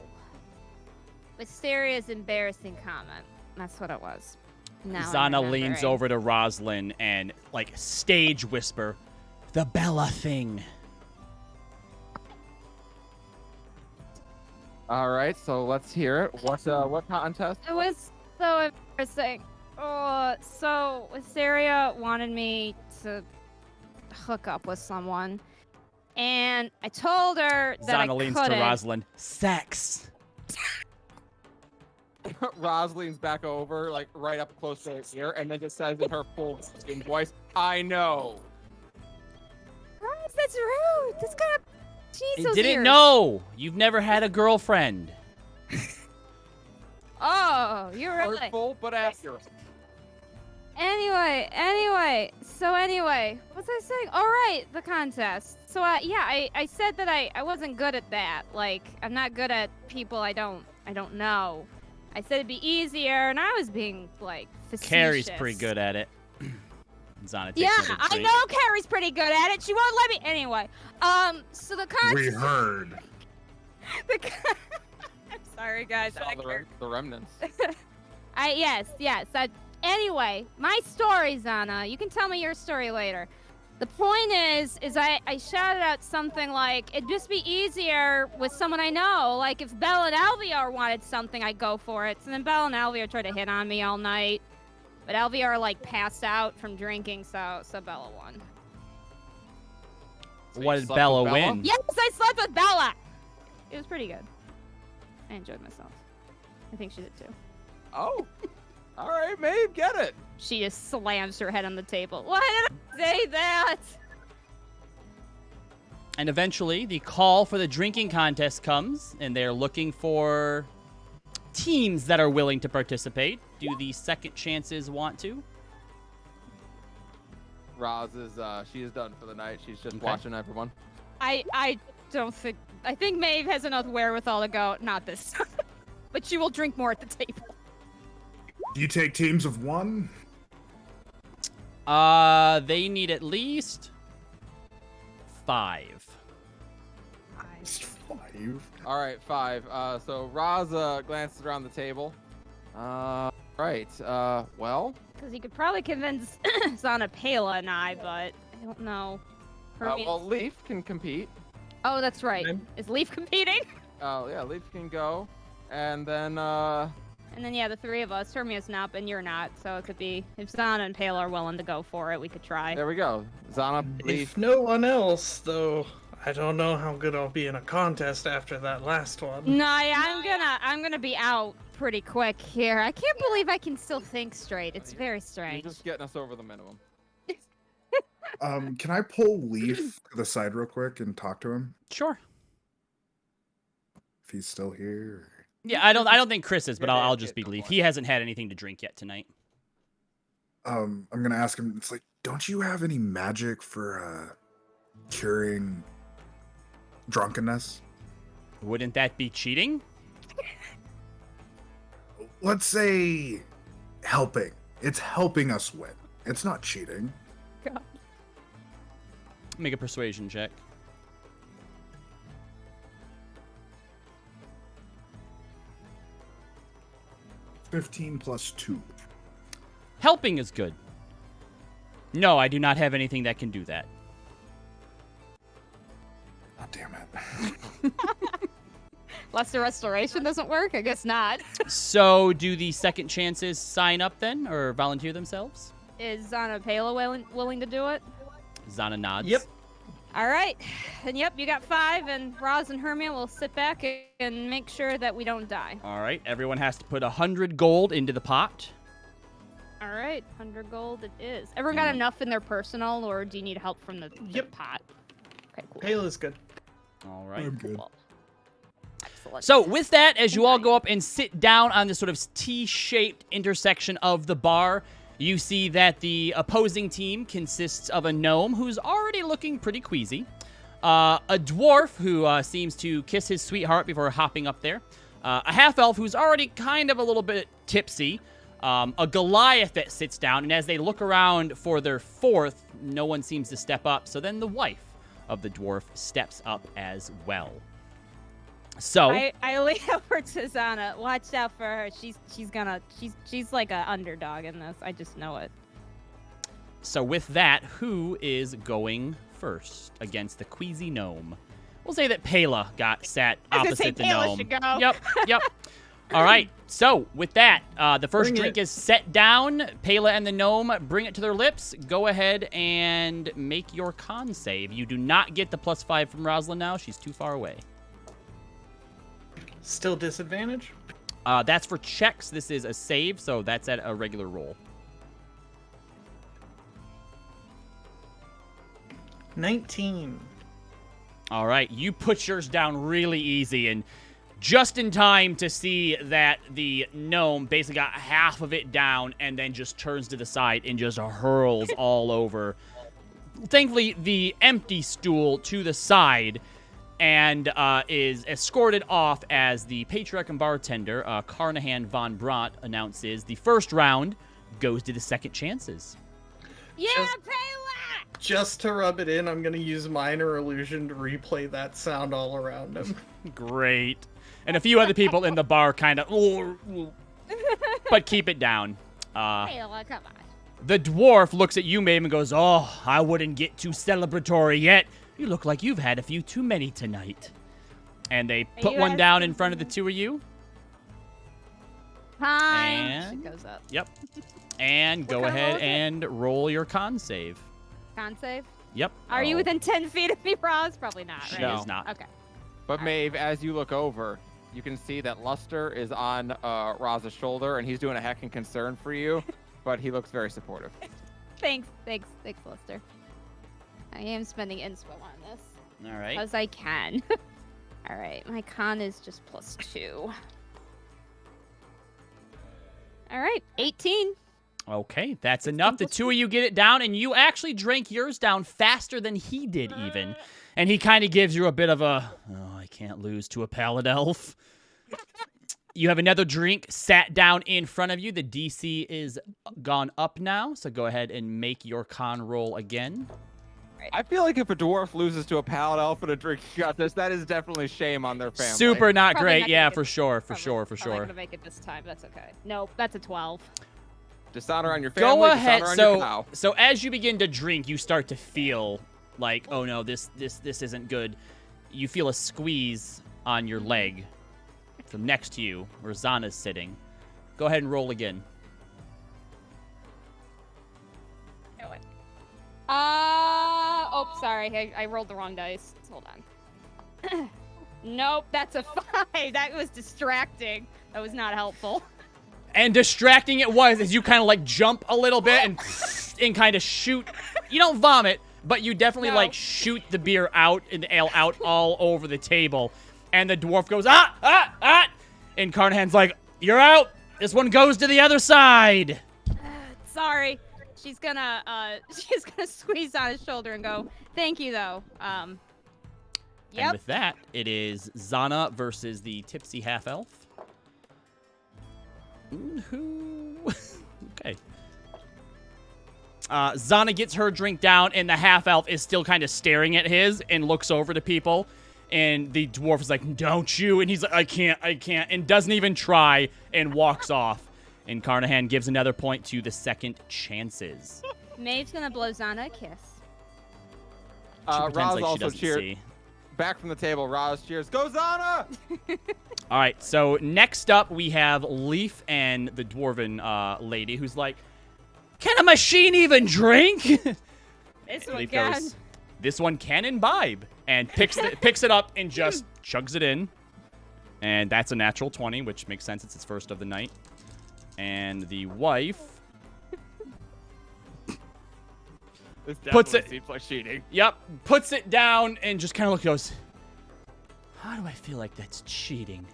Wisteria's embarrassing comment. That's what it was. Now I'm Zana leans remembering. over to Roslyn and, like, stage whisper, "The Bella thing." All right, so let's hear it. What contest? It was so embarrassing. Oh, so Wisteria wanted me to hook up with someone. And I told her that Zana I leans couldn't. to Roslyn. Sex. Roz leans back over, like right up close to his ear, and then just says in her full voice, "I know." Rose, that's rude. That's kind of I Jesus didn't ears. know. You've never had a girlfriend. Oh, you're right. Hurtful but accurate. Anyway, what was I saying? All right, the contest. So, yeah, I said that I wasn't good at that. Like, I'm not good at people I don't know. I said it'd be easier, and I was being, like, facetious. Carrie's pretty good at it. Zana takes Yeah, another I drink. know Carrie's pretty good at it. She won't let me. Anyway, so the contest. We heard. I'm sorry, guys. Saw the remnants. Yes. Anyway, my story, Zana. You can tell me your story later. The point is I shouted out something like, it'd just be easier with someone I know. Like, if Belle and Alviar wanted something, I'd go for it. So then Belle and Alviar tried to hit on me all night. But Alviar, like, passed out from drinking, so Bella won. So What you did slept Bella with Bella? win? Yes, I slept with Bella! It was pretty good. I enjoyed myself. I think she did too. Oh. All right, Maeve, get it. She just slams her head on the table. Why did I say that? And eventually, the call for the drinking contest comes, and they're looking for teams that are willing to participate. Do the second chances want to? Roz is she is done for the night. She's just Okay. watching everyone. I don't think. I think Maeve has enough wherewithal to go. Not this time. But she will drink more at the table. Do you take teams of one? They need at least 5. Just 5. All right, 5. So Roz glances around the table. Right. Well. Because you could probably convince Zana Pela and I, but I don't know. Well, Leaf can compete. Oh, that's right. Okay. Is Leaf competing? Oh yeah, Leaf can go, and then And then, yeah, the three of us. Hermia's not, and you're not. So it could be, if Zana and Pela are willing to go for it, we could try. there we go. Zana, Leaf. If no one else, though, I don't know how good I'll be in a contest after that last one. No, yeah, I'm gonna be out pretty quick here. I can't believe I can still think straight. It's very You're strange. just getting us over the minimum. Can I pull Leaf to the side real quick and talk to him Sure. if he's still here? Yeah, I don't think Chris is, but Your I'll dad's just be getting Leaf. bored. He hasn't had anything to drink yet tonight. I'm gonna ask him. It's like, don't you have any magic for curing drunkenness? Wouldn't that be cheating? Let's say helping. It's helping us win. It's not cheating. Make a persuasion check. 15 plus 2. Helping is good. No, I do not have anything that can do that. Oh, damn it. Lesser restoration doesn't work? I guess not. So, do the second chances sign up then, or volunteer themselves? Is Zana Pela willing to do it? Zana nods. Yep. All right. And yep, you got 5, and Roz and Hermia will sit back and make sure that we don't die. All right, everyone has to put 100 gold into the pot. All right, 100 gold it is. Everyone got enough in their personal, or do you need help from the Yep. pot? Okay, cool. Payla's good. All right. I'm good. Cool. Excellent. So with that, as you all go up and sit down on this sort of T-shaped intersection of the bar, you see that the opposing team consists of a gnome who's already looking pretty queasy, a dwarf who seems to kiss his sweetheart before hopping up there, a half-elf who's already kind of a little bit tipsy, a Goliath that sits down, and as they look around for their fourth, no one seems to step up, so then the wife of the dwarf steps up as well. So I lean over to Zana. Watch out for her. She's like an underdog in this. I just know it. So with that, who is going first against the queasy gnome? We'll say that Pela got sat I was gonna opposite say the Pela gnome. should go. Yep. All right. So with that, the first Bring drink it. is set down. Pela and the gnome bring it to their lips. Go ahead and make your con save. You do not get the +5 from Rosalind now. She's too far away. Still disadvantage? That's for checks. This is a save, so that's at a regular roll. 19. All right, you put yours down really easy and just in time to see that the gnome basically got half of it down and then just turns to the side and just hurls all over. Thankfully, the empty stool to the side and is escorted off as the patriarch and bartender, Carnahan von Brandt, announces the first round goes to the second chances. Yeah, Just- Pela! Just to rub it in, I'm going to use Minor Illusion to replay that sound all around him. Great. And a few other people in the bar kind of, but keep it down. Pela, come on. The dwarf looks at you, Maeve, and goes, "Oh, I wouldn't get too celebratory yet. You look like you've had a few too many tonight." And they put you one down in asking front of the me? two of you. Time. And- She goes up. Yep. And go kind of roll ahead is it? and roll your con save. Con save. Yep. Are you Oh, within 10 feet of me, Roz? Probably not, She right? is not. Okay. But Maeve, as you look over, you can see that Luster is on Roz's shoulder, and he's doing a heckin' concern for you, but he looks very supportive. Thanks, Lister. I am spending inspo on this All right. because I can. All right, my con is just +2. All right, 18. Okay, that's enough. The two of you get it down, and you actually drank yours down faster than he did, even. And he kind of gives you a bit of a, oh, I can't lose to a pallid elf. You have another drink sat down in front of you. The DC is gone up now, so go ahead and make your con roll again. I feel like if a dwarf loses to a paladin elf in a drinking contest, that is definitely shame on their family. Super not Probably great. not gonna Yeah, get for it. sure, for Probably- sure, for probably sure. gonna make it this time. That's okay. Nope, that's a 12. Dishonor on your family, Go ahead. dishonor on your cow. So as you begin to drink, you start to feel like, oh no, this isn't good. You feel a squeeze on your leg from next to you, where Zana's sitting. Go ahead and roll again. Oh, sorry. I rolled the wrong dice. Hold on. Nope, that's a 5. That was distracting. That was not helpful. And distracting it was as you kind of like jump a little bit and kind of shoot. You don't vomit, but you definitely No. like shoot the beer out and the ale out all over the table. And the dwarf goes, ah! And Carnahan's like, you're out. This one goes to the other side. Sorry. She's gonna squeeze on his shoulder and go, "Thank you, though." And Yep. with that, it is Zana versus the tipsy half-elf. Okay. Zana gets her drink down, and the half-elf is still kind of staring at his and looks over to people. And the dwarf is like, don't you? And he's like, I can't, and doesn't even try and walks off. And Carnahan gives another point to the second chances. Maeve's gonna blow Zana a kiss. She pretends Roz like she also doesn't cheered. see. Back from the table, Roz cheers. Go Zana! All right, so next up we have Leaf and the dwarven lady who's like, can a machine even drink? This one Leaf can. goes, this one can imbibe, and picks it up and just chugs it in. And that's a natural 20, which makes sense. It's its first of the night. And the wife This Puts definitely it- seems like cheating. Yep, puts it down and just kind of goes, how do I feel like that's cheating?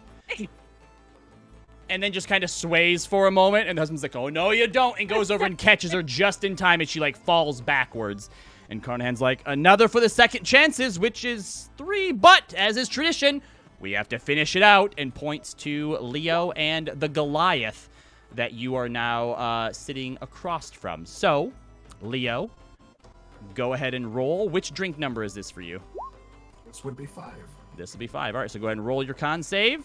And then just kind of sways for a moment, and the husband's like, oh, no, you don't, and goes over and catches her just in time, and she, like, falls backwards. And Carnahan's like, another for the second chances, which is 3, but, as is tradition, we have to finish it out, and points to Leo and the Goliath that you are now sitting across from. So, Leo, go ahead and roll. Which drink number is this for you? This would be 5. This will be 5. All right, so go ahead and roll your con save.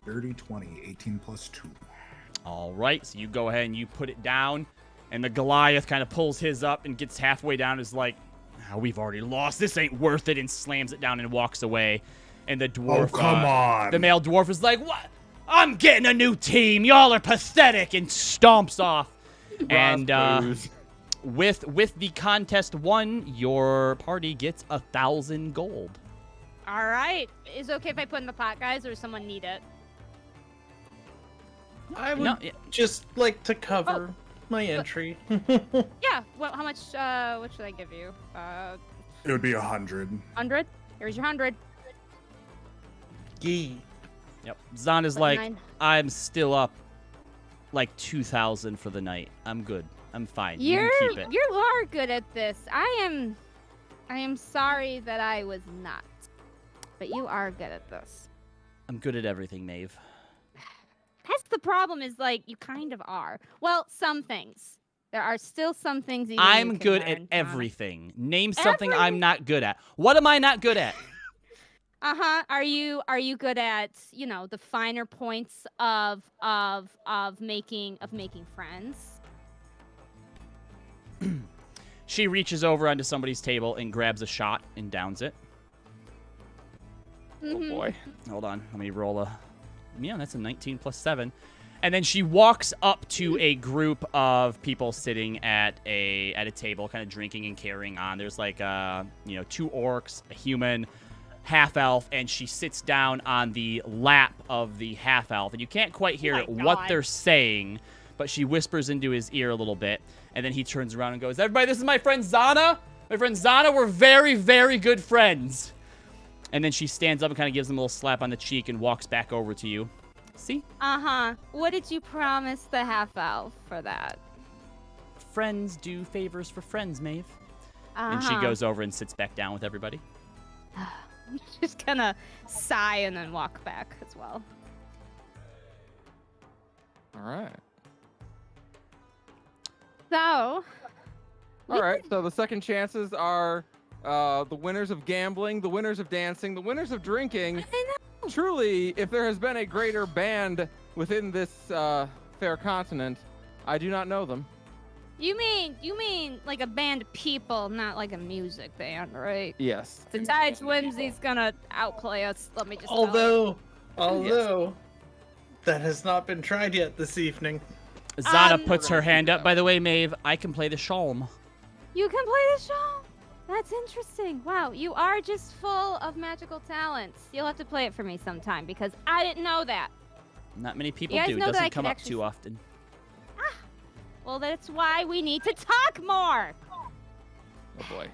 Dirty 20, 18 plus 2. All right, so you go ahead and you put it down, and the Goliath kind of pulls his up and gets halfway down, is like, oh, we've already lost. This ain't worth it, and slams it down and walks away. And the dwarf, Oh, come on. the male dwarf is like, what? I'm getting a new team. Y'all are pathetic, and stomps off. And blues. with the contest won, your party gets 1,000 gold. All right. Is it okay if I put in the pot, guys, or does someone need it? I would No, yeah. just like to cover my entry. Yeah. Well, how much? What should I give you? It would be 100. 100. Here's your 100. Gee. Yep. Zan is Put like, 9. I'm still up like 2,000 for the night. I'm good. I'm fine. You You can keep it. are good at this. I am sorry that I was not, but you are good at this. I'm good at everything, Maeve. That's the problem. Is like you kind of are. Well, some things. There are still some things. Even you I'm can good learn at from. everything. Name something I'm not good at. What am I not good at? Are you good at, you know, the finer points of making friends? She reaches over onto somebody's table and grabs a shot and downs it. Oh Mhm. boy. Hold on. Let me roll a... Yeah, that's a 19 plus 7. And then she walks up to a group of people sitting at a table, kind of drinking and carrying on. There's like, 2 orcs, a human, half-elf, and she sits down on the lap of the half-elf. And you can't quite hear My what God. they're saying, but she whispers into his ear a little bit. And then he turns around and goes, everybody, this is my friend Zana. My friend Zana, we're very, very good friends. And then she stands up and kind of gives him a little slap on the cheek and walks back over to you. See? What did you promise the half elf for that? Friends do favors for friends, Maeve. And Uh-huh. she goes over and sits back down with everybody. Just gonna sigh and then walk back as well. All right. So, All right. So the second chances are the winners of gambling, the winners of dancing, the winners of drinking. Truly, if there has been a greater band within this fair continent, I do not know them. you mean like a band of people, not like a music band, right? Yes. The Tides Whimsy's gonna outplay us. Let me just. tell you. Although, that has not been tried yet this evening. Zana puts her We're gonna hand keep it up. up. By the way, Maeve, I can play the shalm. You can play the show. That's interesting. Wow, you are just full of magical talents. You'll have to play it for me sometime because I didn't know that. Not many people You guys do. It know that I doesn't can come up actually too often. Well, that's why we need to talk more. Oh boy.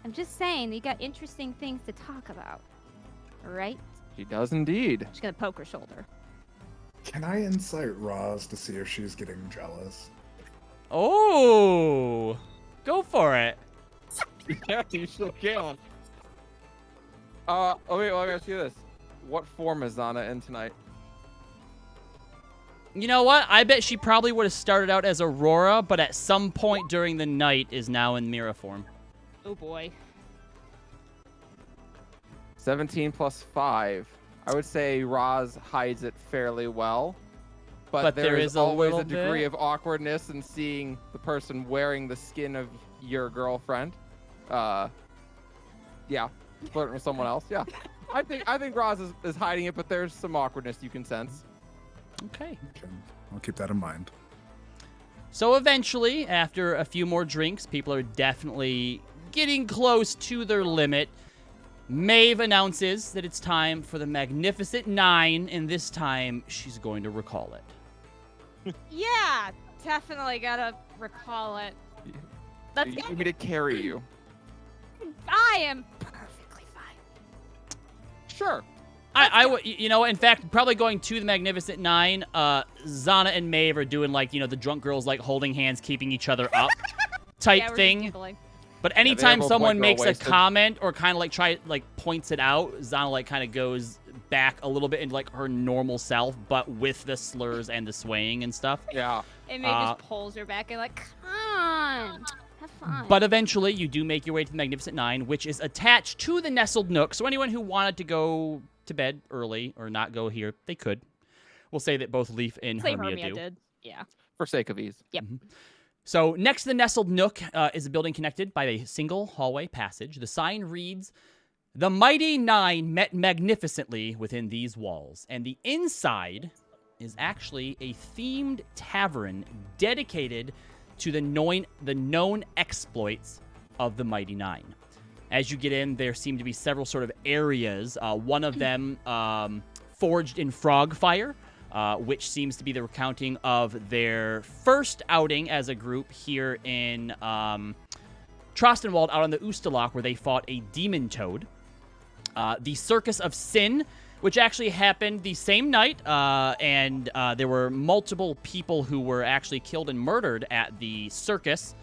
I'm just saying, you got interesting things to talk about. Right? She does indeed. She's gonna poke her shoulder. Can I insight Roz to see if she's getting jealous? Oh, go for it. Yeah, you still can. Okay, well, let me ask you this. What form is Zana in tonight? You know what? I bet she probably would have started out as Aurora, but at some point during the night is now in Mira form. Oh boy. 17 plus 5. I would say Roz hides it fairly well. But there is a always little a degree bit. of awkwardness in seeing the person wearing the skin of your girlfriend. Yeah, flirting with someone else. Yeah. I think Roz is hiding it, but there's some awkwardness you can sense. Okay. I'll keep that in mind. So eventually, after a few more drinks, people are definitely getting close to their limit. Maeve announces that it's time for the Magnificent 9, and this time she's going to recall it. Yeah, definitely gotta recall it. Let's You go. need me to carry you. I am perfectly fine. Sure. You know, in fact, probably going to the Magnificent 9, Zana and Maeve are doing, like, you know, the drunk girls, like, holding hands, keeping each other up type Yeah, we're just thing. giggling. But they're anytime both someone white girl makes a wasted. comment or kind of, like, points it out, Zana, like, kind of goes back a little bit into, like, her normal self, but with the slurs and the swaying and stuff. Yeah. And May just pulls her back and like, come on, have fun. But eventually, you do make your way to the Magnificent 9, which is attached to the Nestled Nook. So anyone who wanted to go to bed early or not go here, they could. We'll say that both Leaf and Same Hermia do. did. Yeah. For sake of ease. Yep. So next to the Nestled Nook is a building connected by a single hallway passage. The sign reads, "The Mighty 9 met magnificently within these walls." And the inside is actually a themed tavern dedicated to the known exploits of the Mighty 9. As you get in, there seem to be several sort of areas. One of them forged in frog fire, which seems to be the recounting of their first outing as a group here in Trostenwald out on the Ustalok, where they fought a demon toad. The Circus of Sin, which actually happened the same night, and there were multiple people who were actually killed and murdered at the circus,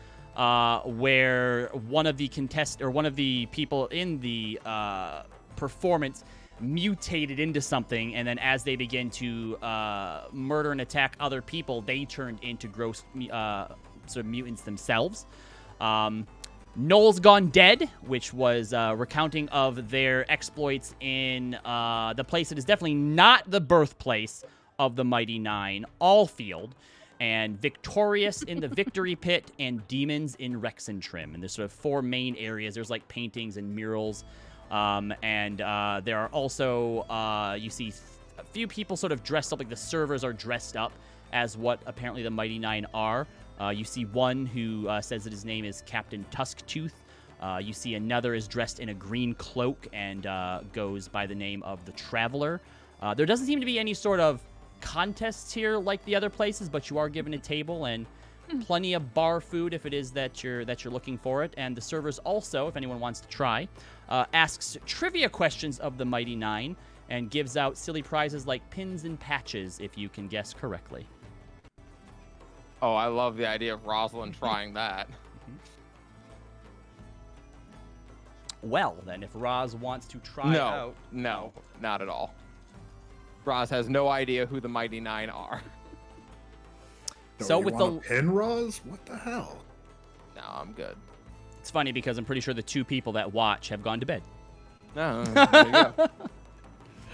where one of the people in the performance mutated into something, and then as they begin to murder and attack other people, they turned into gross sort of mutants themselves. Noel's Gone Dead, which was recounting of their exploits in the place that is definitely not the birthplace of the Mighty 9, Allfield, and Victorious in the Victory Pit, and Demons in Rexentrim. And there's sort of 4 main areas. There's like paintings and murals. And there are also, you see a few people sort of dressed up, like the servers are dressed up as what apparently the Mighty 9 are. You see one who says that his name is Captain Tusktooth. You see another is dressed in a green cloak and goes by the name of the Traveler. There doesn't seem to be any sort of contests here like the other places, but you are given a table and plenty of bar food if it is that you're looking for it. And the servers also, if anyone wants to try, asks trivia questions of the Mighty 9 and gives out silly prizes like pins and patches if you can guess correctly. Oh, I love the idea of Rosalind trying that. Well, then, if Roz wants to try out... No, not at all. Roz has no idea who the Mighty 9 are. So you with want a pin, Roz? What the hell? No, I'm good. It's funny because I'm pretty sure the 2 people that watch have gone to bed. No, there you go.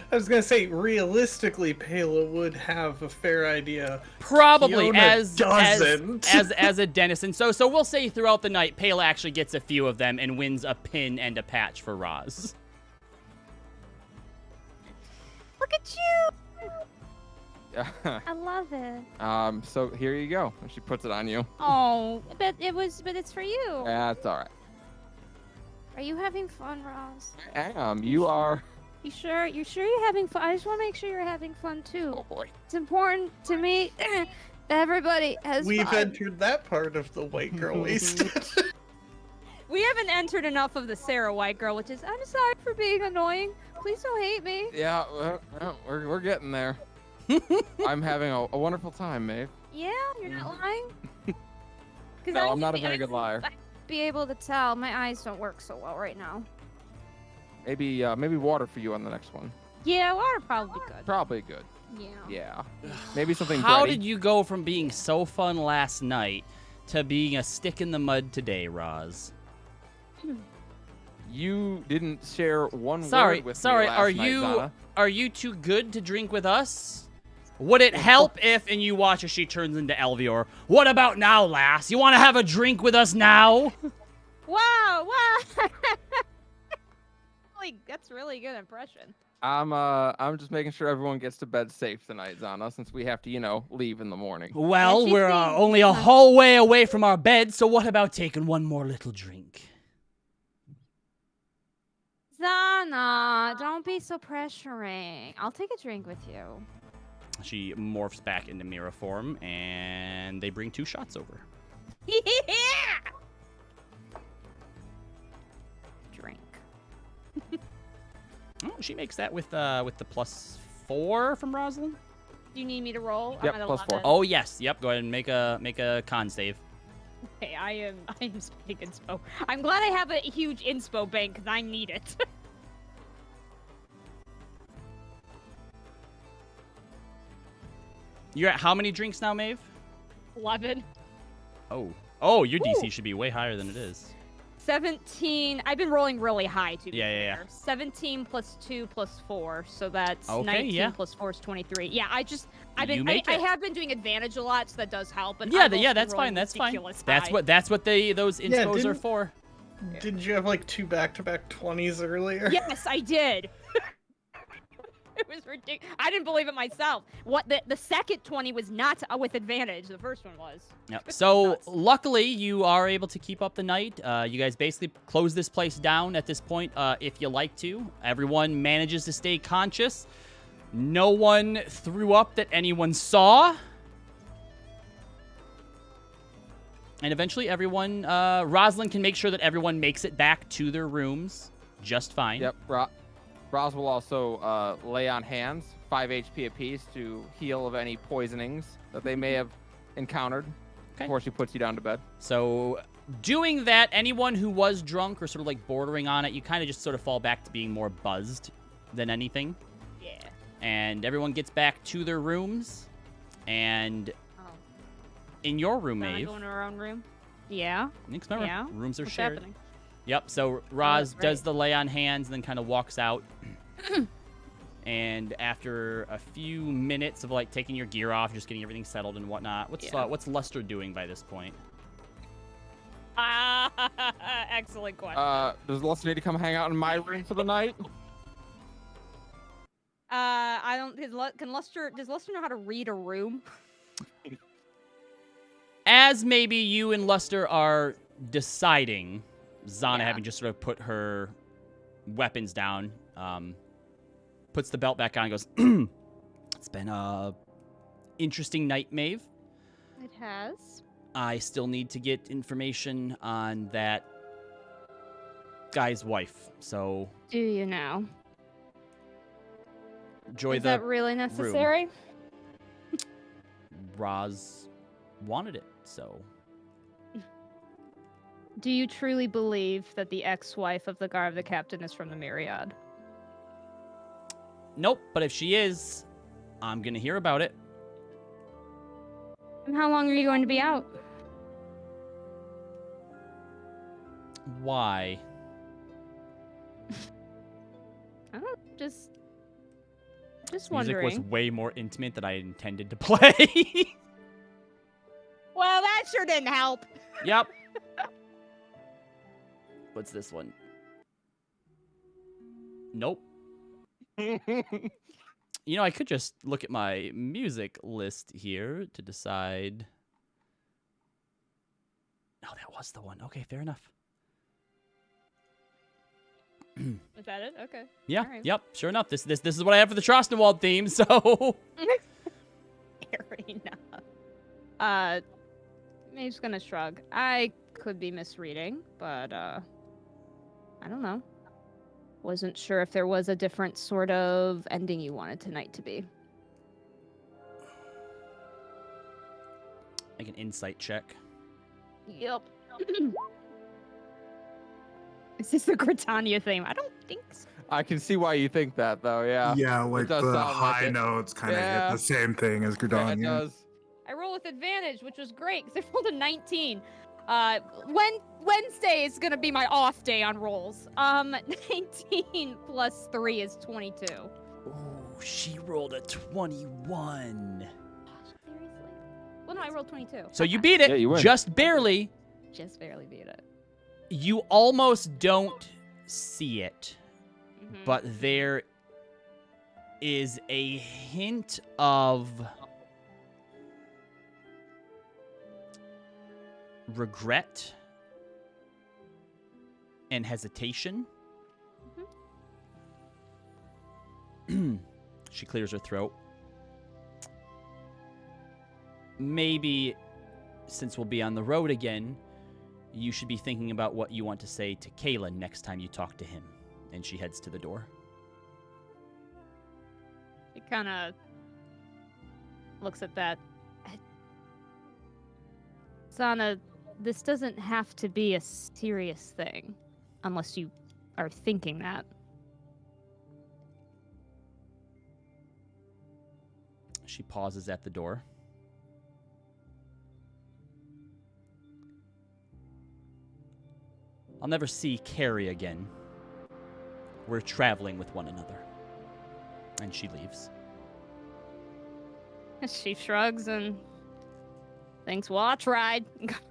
I was gonna say, realistically, Pela would have a fair idea. Probably Fiona as doesn't. as a denizen. So we'll say throughout the night, Pela actually gets a few of them and wins a pin and a patch for Roz. Look at you! I love it. So here you go. And she puts it on you. Oh, but it's for you. That's all right. Are you having fun, Roz? I am. You are. You sure? You sure you're having fun? I just want to make sure you're having fun too. Oh boy. It's important to me that everybody has We've fun. entered that part of the white girl wasted. We haven't entered enough of the Sarah White girl, which is, I'm sorry for being annoying. Please don't hate me. Yeah, well, we're getting there. I'm having a wonderful time, Maeve. Yeah, you're not lying. 'Cause No, I I'm not a should very good liar. be able to tell. My eyes don't work so well right now. Maybe water for you on the next one. Yeah, water probably good. Probably good. Yeah. Yeah. Maybe something How bready. did you go from being so fun last night to being a stick in the mud today, Roz? You didn't share one Sorry, word with sorry. me last Are night, you Zana. are you too good to drink with us? Would it help if, and you watch as she turns into Elvior, what about now, lass? You want to have a drink with us now? Wow, wow. That's really good impression. I'm just making sure everyone gets to bed safe tonight, Zana, since we have to, leave in the morning. Well, she's we're being only a hallway away from our bed, so what about taking one more little drink? Zana, don't be so pressuring. I'll take a drink with you. She morphs back into mirror form, and they bring 2 shots over. Yeah! Drink. Oh, she makes that with the +4 from Rosalind. Do you need me to roll? Yep, I'm at +4. 11. Oh yes, yep. Go ahead and make a con save. Okay, I am speaking inspo. I'm glad I have a huge inspo bank because I need it. You're at how many drinks now, Maeve? 11. Oh, your DC Ooh. should be way higher than it is. 17. I've been rolling really high, to be Yeah. fair. 17 plus 2 plus 4, so that's Okay, 19 yeah. plus 4 is 23. Yeah, I You make it. have been doing advantage a lot, so that does help. And Yeah, I've also been that's fine. rolling That's fine. ridiculous That's high. what those Yeah, inspos are didn't- for. Did you have like 2 back-to-back 20s earlier? Yes, I did. It was ridiculous. I didn't believe it myself. What the second 20 was not with advantage. The first one was. Yep. So Nuts. luckily, you are able to keep up the night. You guys basically close this place down at this point, if you like to. Everyone manages to stay conscious. No one threw up that anyone saw. And eventually, everyone, Rosalind can make sure that everyone makes it back to their rooms just fine. Yep. Roz will also lay on hands, 5 HP apiece, to heal of any poisonings that they may have encountered before she puts you down to bed. So doing that, anyone who was drunk or sort of like bordering on it, you kind of just sort of fall back to being more buzzed than anything. Yeah. And everyone gets back to their rooms. And Oh. in your room, Wanna Maeve, go in our own room? Yeah. remember, Yeah. rooms are What's shared. happening? Yep, so Roz great. does the lay on hands and then kind of walks out. And after a few minutes of like taking your gear off, just getting everything settled and whatnot, what's Luster doing by this point? Excellent question. Does Luster need to come hang out in my room for the night? I don't. Does Luster know how to read a room? As maybe you and Luster are deciding, Zana having just sort of put her weapons down, puts the belt back on and goes, it's been a interesting night, Maeve. It has. I still need to get information on that guy's wife, so Do you now? enjoy Is the that really necessary? Roz wanted it, so Do you truly believe that the ex-wife of the guard of the captain is from the Myriad? nope, but if she is, I'm gonna hear about it. And how long are you going to be out? Why? I don't just Music wondering. was way more intimate than I intended to play. Well, that sure didn't help. Yep. What's this one? Nope. You know, I could just look at my music list here to decide. No, that was the one. Okay, fair enough. Is that it? Okay. Yeah, All right. yep, sure enough. This is what I have for the Trostenwald theme, so Fair enough. Maeve's gonna shrug. I could be misreading, but I don't know. Wasn't sure if there was a different sort of ending you wanted tonight to be. make an insight check. Yep. Is this the Gritania theme? I don't think so. I can see why you think that, though. Yeah. Yeah, like does the sound like high it. notes kind of Yeah. hit the same thing as Yeah, it Gridania. does. I roll with advantage, which was great because I rolled a 19. Wednesday is gonna be my off day on rolls. 19 plus 3 is 22. Ooh, she rolled a 21. Seriously? Well, no, I rolled 22. So you beat it, Yeah, you win. just barely. Just barely beat it. You almost don't see it, Mhm. but there is a hint of regret and hesitation. She clears her throat. Maybe, since we'll be on the road again, you should be thinking about what you want to say to Kalen next time you talk to him. And she heads to the door. She kind of looks at that. Sana, this doesn't have to be a serious thing, unless you are thinking that. She pauses at the door. I'll never see Carrie again. We're traveling with one another. And she leaves. She shrugs and thinks, well, I'll try.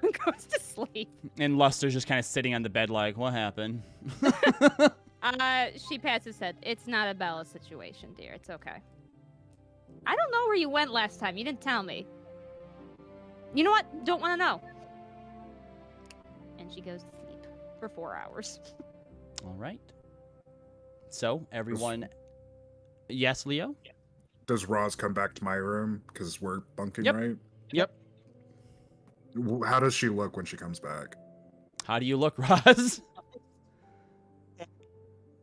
Goes to sleep. And Luster's just kind of sitting on the bed like, what happened? She pats his head. It's not a Bella situation, dear. It's okay. I don't know where you went last time. You didn't tell me. You know what? Don't want to know. And she goes to sleep for 4 hours. All right. So, everyone... Yes, Leo? Does Roz come back to my room? Because we're bunking, Yep. right? Yep. How does she look when she comes back? How do you look, Roz?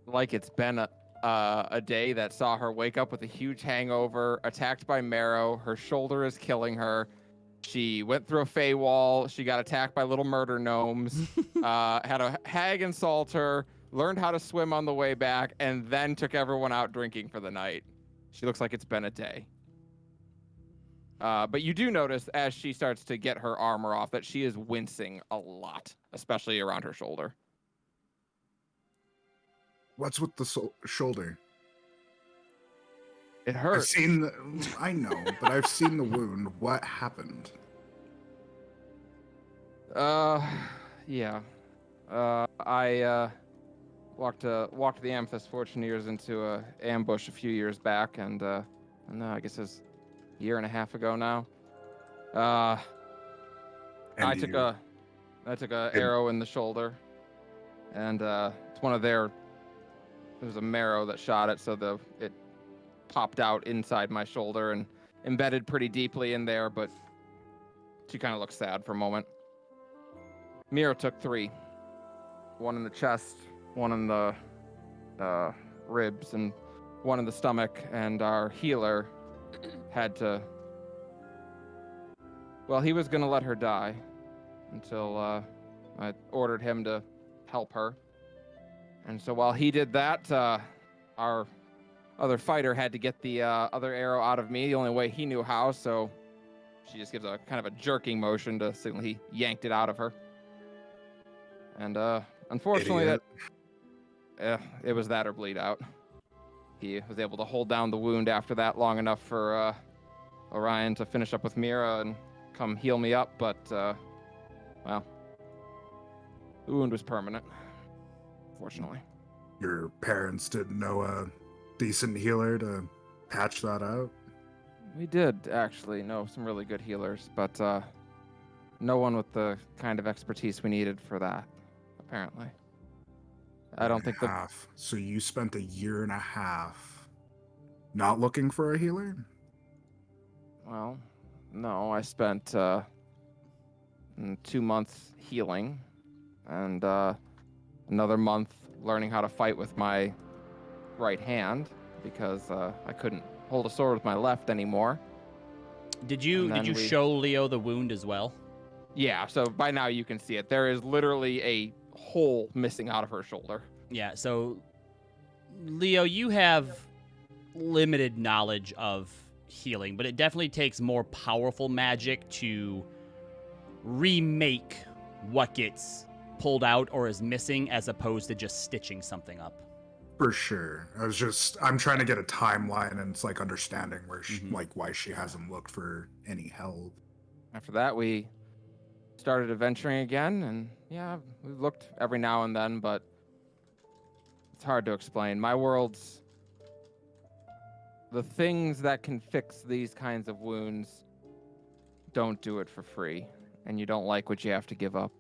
Like it's been a day that saw her wake up with a huge hangover, attacked by Marrow. Her shoulder is killing her. She went through a Fey wall. She got attacked by little murder gnomes. Had a hag insult her. Learned how to swim on the way back, and then took everyone out drinking for the night. She looks like it's been a day. But you do notice as she starts to get her armor off that she is wincing a lot, especially around her shoulder. What's with the shoulder? It I've hurts. seen I know, but I've seen the wound. What happened? Yeah. I walked the Amethyst Fortuneers into a ambush a few years back, and no, I guess it's a year and a half ago now. I took a arrow in the shoulder, and it's one of their. There was a marrow that shot it, so it popped out inside my shoulder and embedded pretty deeply in there. But she kind of looked sad for a moment. Miro took 3, one in the chest, one in the ribs, and one in the stomach. And our healer had to. Well, he was gonna let her die until I ordered him to help her. And so while he did that, our other fighter had to get the other arrow out of me the only way he knew how, so she just gives a kind of a jerking motion to signal he yanked it out of her. And unfortunately, it was that or bleed out. He was able to hold down the wound after that long enough for Orion to finish up with Mira and come heal me up, but, well, the wound was permanent. Fortunately. Your parents didn't know a decent healer to patch that out? We did actually know some really good healers, but no one with the kind of expertise we needed for that, apparently. I don't think that. So you spent a year and a half not looking for a healer? Well, no, I spent 2 months healing and another month learning how to fight with my right hand because I couldn't hold a sword with my left anymore. Did you show Leo the wound as well? Yeah, so by now you can see it. There is literally a hole missing out of her shoulder. Yeah, so Leo, you have limited knowledge of healing, but it definitely takes more powerful magic to remake what gets pulled out or is missing as opposed to just stitching something up. For sure. I'm trying to get a timeline and it's like understanding where she, like why she hasn't looked for any help. After that, we started adventuring again, and yeah, we looked every now and then, but it's hard to explain. My world's the things that can fix these kinds of wounds don't do it for free, and you don't like what you have to give up.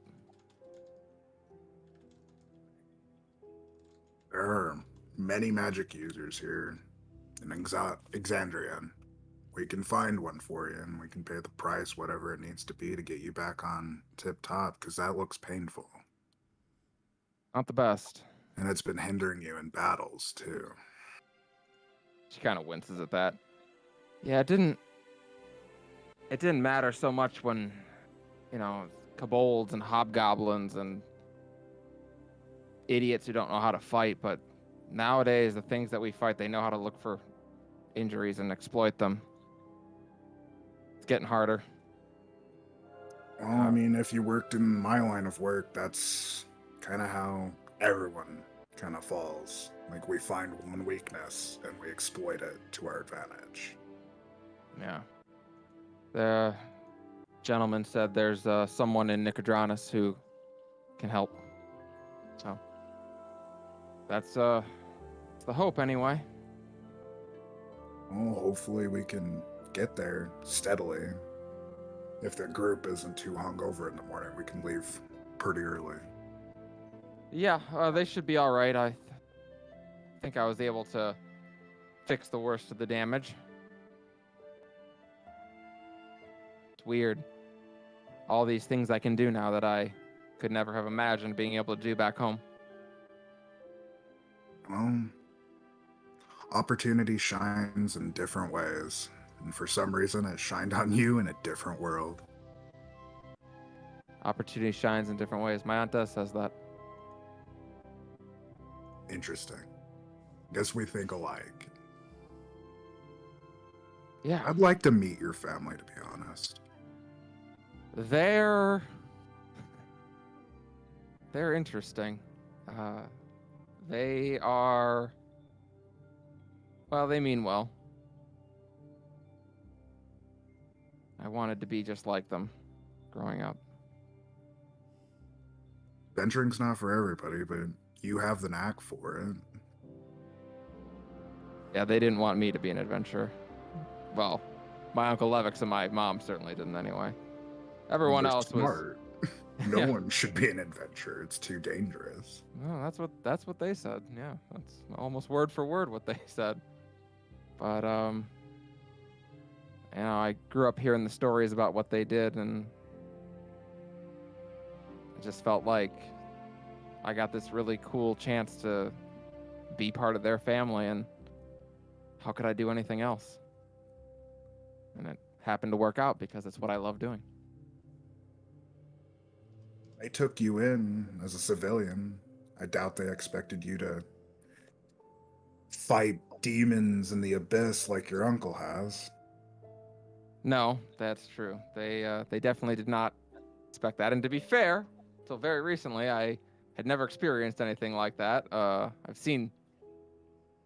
There are many magic users here in Exandria. We can find one for you, and we can pay the price, whatever it needs to be, to get you back on tip top, because that looks painful. Not the best. And it's been hindering you in battles, too. She kind of winces at that. Yeah, it didn't matter so much when, kobolds and hobgoblins and idiots who don't know how to fight, but nowadays the things that we fight, they know how to look for injuries and exploit them. It's getting harder. Well, I mean, if you worked in my line of work, that's kind of how everyone kind of falls. Like, we find one weakness and we exploit it to our advantage. Yeah. The gentleman said there's someone in Nicodranus who can help. So that's the hope anyway. Well, hopefully we can get there steadily. If the group isn't too hungover in the morning, we can leave pretty early. Yeah, they should be all right. I think I was able to fix the worst of the damage. It's weird. All these things I can do now that I could never have imagined being able to do back home. Opportunity shines in different ways, and for some reason it shined on you in a different world. Opportunity shines in different ways. My aunt does says that. Interesting. Guess we think alike. Yeah. I'd like to meet your family, to be honest. They're interesting. They are... Well, they mean well. I wanted to be just like them growing up. Venturing's not for everybody, but you have the knack for it. Yeah, they didn't want me to be an adventurer. Well, my Uncle Levix and my mom certainly didn't anyway. Everyone They're else smart. No Yeah. one should be an adventurer. It's too dangerous. No, that's what they said. Yeah, that's almost word for word what they said. But I grew up hearing the stories about what they did, and it just felt like I got this really cool chance to be part of their family, and how could I do anything else? And it happened to work out because it's what I love doing. They took you in as a civilian. I doubt they expected you to fight demons in the abyss like your uncle has. No, that's true. They definitely did not expect that. And to be fair, until very recently, I had never experienced anything like that. I've seen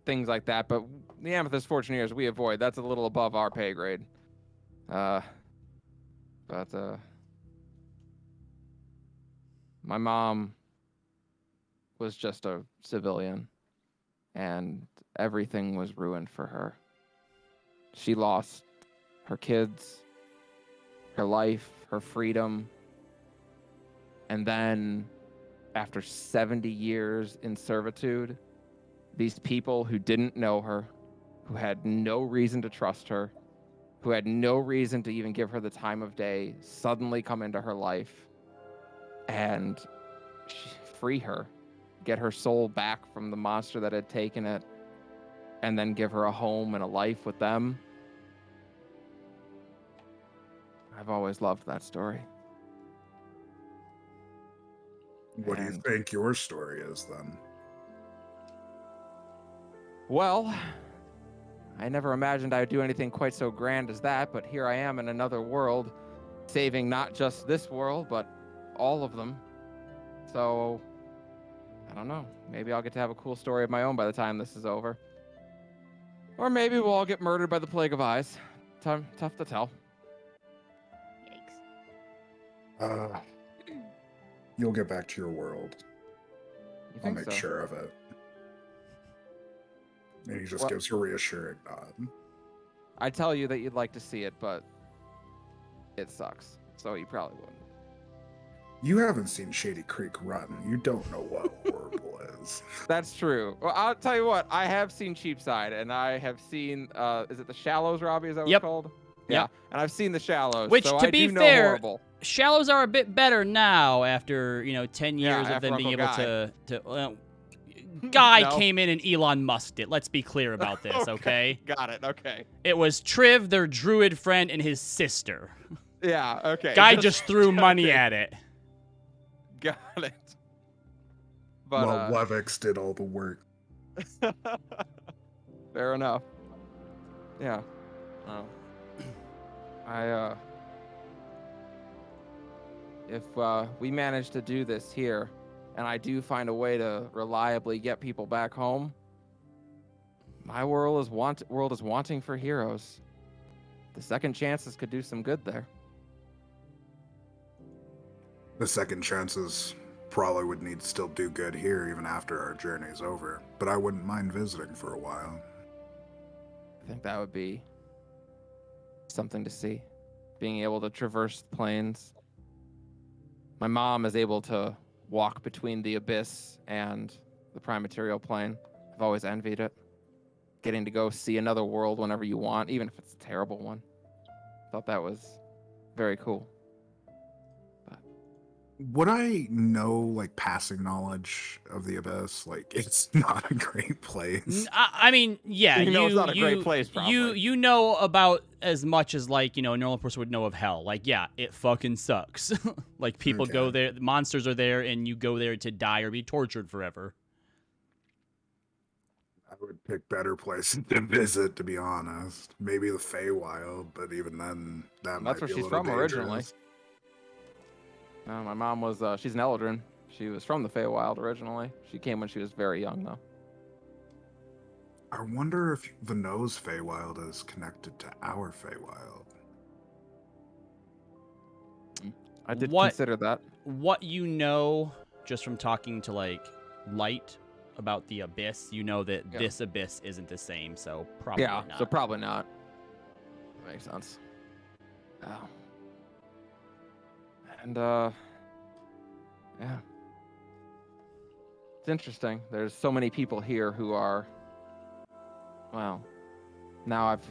things like that, but the Amethyst Fortuneers we avoid. That's a little above our pay grade. But my mom was just a civilian, and everything was ruined for her. She lost her kids, her life, her freedom, and then after 70 years in servitude, these people who didn't know her, who had no reason to trust her, who had no reason to even give her the time of day, suddenly come into her life and free her, get her soul back from the monster that had taken it, and then give her a home and a life with them. I've always loved that story. What do you think your story is, then? Well, I never imagined I would do anything quite so grand as that, but here I am in another world, saving not just this world, but all of them. So, I don't know. Maybe I'll get to have a cool story of my own by the time this is over. Or maybe we'll all get murdered by the Plague of Eyes. Tough to tell. Yikes. You'll get back to your world. You I'll think make so? sure of it. And he just Well- gives a reassuring nod. I tell you that you'd like to see it, but it sucks. So you probably wouldn't. You haven't seen Shady Creek Run. You don't know what horrible is. That's true. Well, I'll tell you what. I have seen Cheapside, and I have seen. Is it the Shallows, Robbie? Is that what Yep. it's called? Yep. Yeah. And I've seen the Shallows. Which, so to I be do know fair, horrible. Shallows are a bit better now after 10 Yeah, years of after them being Uncle able to. Guy No. came in and Elon Musked it. Let's be clear about this, okay? Got it. Okay. It was Triv, their druid friend, and his sister. Yeah. Okay. Guy just threw money okay. at it. Got it. But Well, Levix did all the work. fair enough. Yeah. Oh. If we manage to do this here, and I do find a way to reliably get people back home, my world is wanting for heroes. The second chances could do some good there. The second chances probably would need to still do good here even after our journey's over. But I wouldn't mind visiting for a while. I think that would be something to see. Being able to traverse the plains. My mom is able to walk between the abyss and the prime material plane. I've always envied it. Getting to go see another world whenever you want, even if it's a terrible one. Thought that was very cool. Would I know, like, passing knowledge of the Abyss? Like, it's not a great place. I mean, yeah, You know it's not a great place, probably. You know about as much as a normal person would know of hell. Like, yeah, it fucking sucks. Like, people go Okay. there, monsters are there, and you go there to die or be tortured forever. I would pick better places to visit, to be honest. Maybe the Feywild, but even then, that might That's where be a she's little from originally. dangerous. No, my mom was, she's an Eldrin. She was from the Feywild originally. She came when she was very young, though. I wonder if the Nose Feywild is connected to our Feywild. I did What- consider that. What you know, just from talking to, Light about the Abyss, you know that Yeah. this Abyss isn't the same, so probably Yeah, not. so probably not. That makes sense. Oh. And, yeah. It's interesting. There's so many people here who are, well, now I've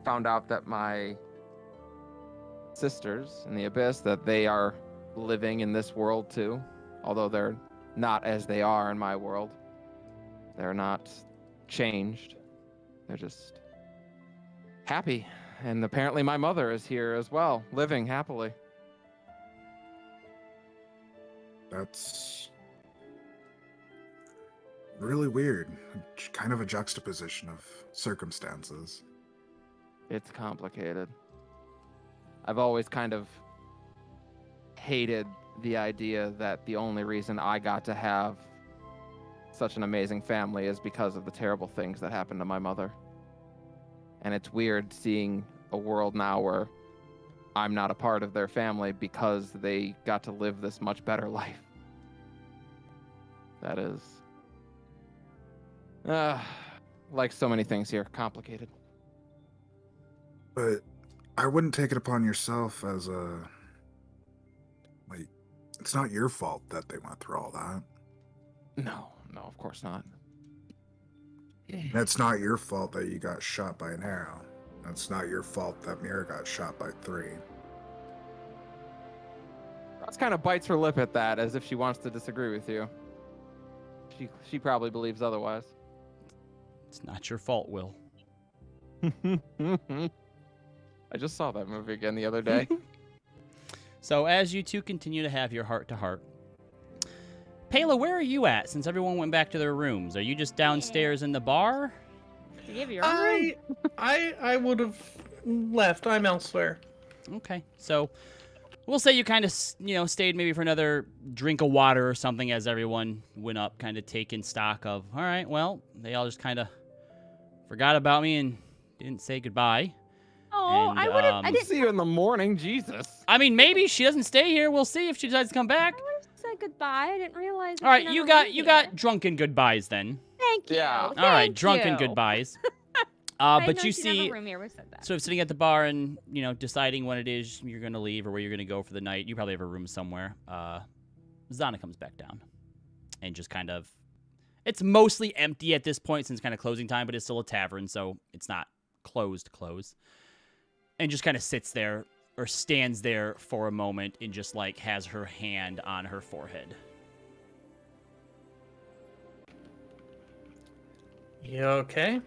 found out that my sisters in the Abyss, that they are living in this world too, although they're not as they are in my world. They're not changed. They're just happy. And apparently my mother is here as well, living happily. That's really weird. Kind of a juxtaposition of circumstances. It's complicated. I've always kind of hated the idea that the only reason I got to have such an amazing family is because of the terrible things that happened to my mother. And it's weird seeing a world now where I'm not a part of their family because they got to live this much better life. That is, like so many things here, complicated. But I wouldn't take it upon yourself as it's not your fault that they went through all that. No, of course not. It's not your fault that you got shot by an arrow. It's not your fault that Mira got shot by 3. Ross kind of bites her lip at that as if she wants to disagree with you. She probably believes otherwise. It's not your fault, Will. I just saw that movie again the other day. So as you two continue to have your heart-to-heart, Pela, where are you at since everyone went back to their rooms? Are you just downstairs in the bar? You give your own room. I would have left. I'm elsewhere. Okay, so we'll say you kind of, stayed maybe for another drink of water or something as everyone went up, kind of taking stock of, all right, well, they all just kind of forgot about me and didn't say goodbye. Oh, And, I would have. I I'll didn't see you in the morning, Jesus. I mean, maybe she doesn't stay here. We'll see if she decides to come back. say goodbye. I didn't realize. All right, you got drunken goodbyes then. Thank you. Yeah. All right, Thank drunken you. goodbyes. I But know you she'd have a see, room here, we said that. sort of sitting at the bar and, deciding when it is you're going to leave or where you're going to go for the night. You probably have a room somewhere. Zana comes back down and just kind of, it's mostly empty at this point since kind of closing time, but it's still a tavern, so it's not closed. And just kind of sits there or stands there for a moment and just like has her hand on her forehead. You okay?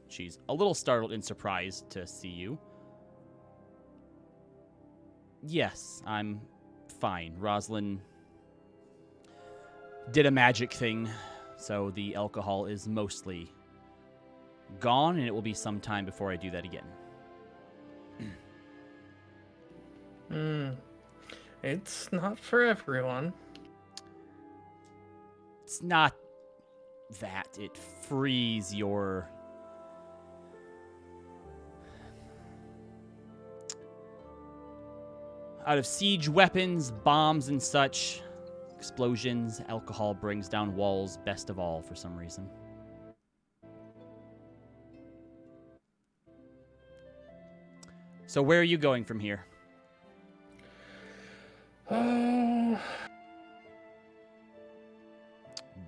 She's a little startled and surprised to see you. Yes, I'm fine. Rosalind did a magic thing, so the alcohol is mostly gone, and it will be some time before I do that again. It's not for everyone. It's not that. It frees your... out of siege weapons, bombs and such, explosions, alcohol brings down walls best of all for some reason. So where are you going from here?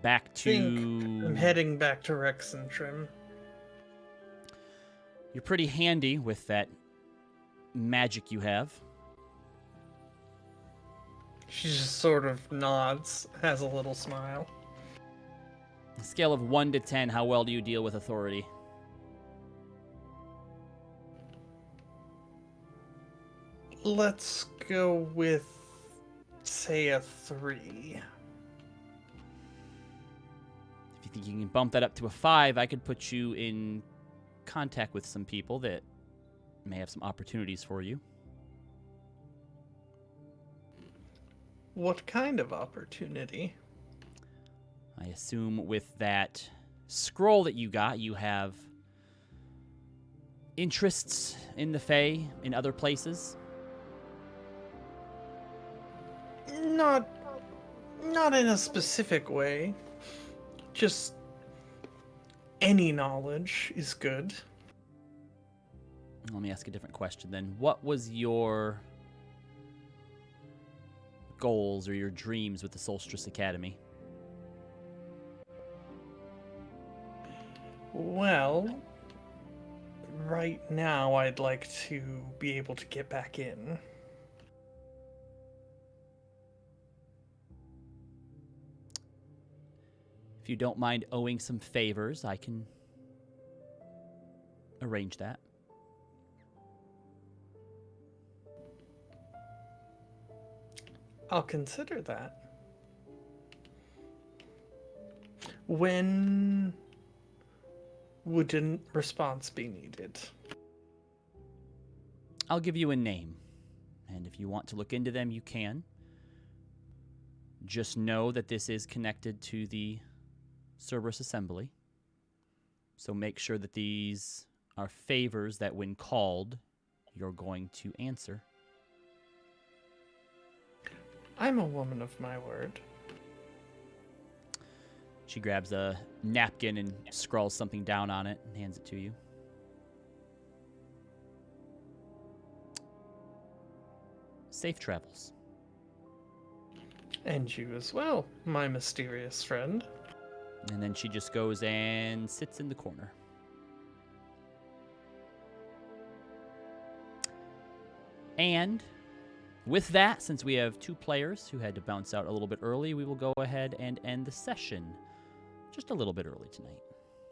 Back to... I'm heading back to Rex and Trim. You're pretty handy with that magic you have. She just sort of nods, has a little smile. On a scale of 1 to 10, how well do you deal with authority? Let's go with, say, a 3. If you think you can bump that up to a 5, I could put you in contact with some people that may have some opportunities for you. What kind of opportunity? I assume with that scroll that you got, you have interests in the Fae, in other places? Not in a specific way. Just any knowledge is good. Let me ask a different question then. What was your goals or your dreams with the Solstice Academy? Well, right now I'd like to be able to get back in. If you don't mind owing some favors, I can arrange that. I'll consider that. When would a response be needed? I'll give you a name, and if you want to look into them, you can. Just know that this is connected to the Cerberus Assembly, so make sure that these are favors that when called, you're going to answer. I'm a woman of my word. She grabs a napkin and scrawls something down on it and hands it to you. Safe travels. And you as well, my mysterious friend. And then she just goes and sits in the corner. And with that, since we have 2 players who had to bounce out a little bit early, we will go ahead and end the session just a little bit early tonight.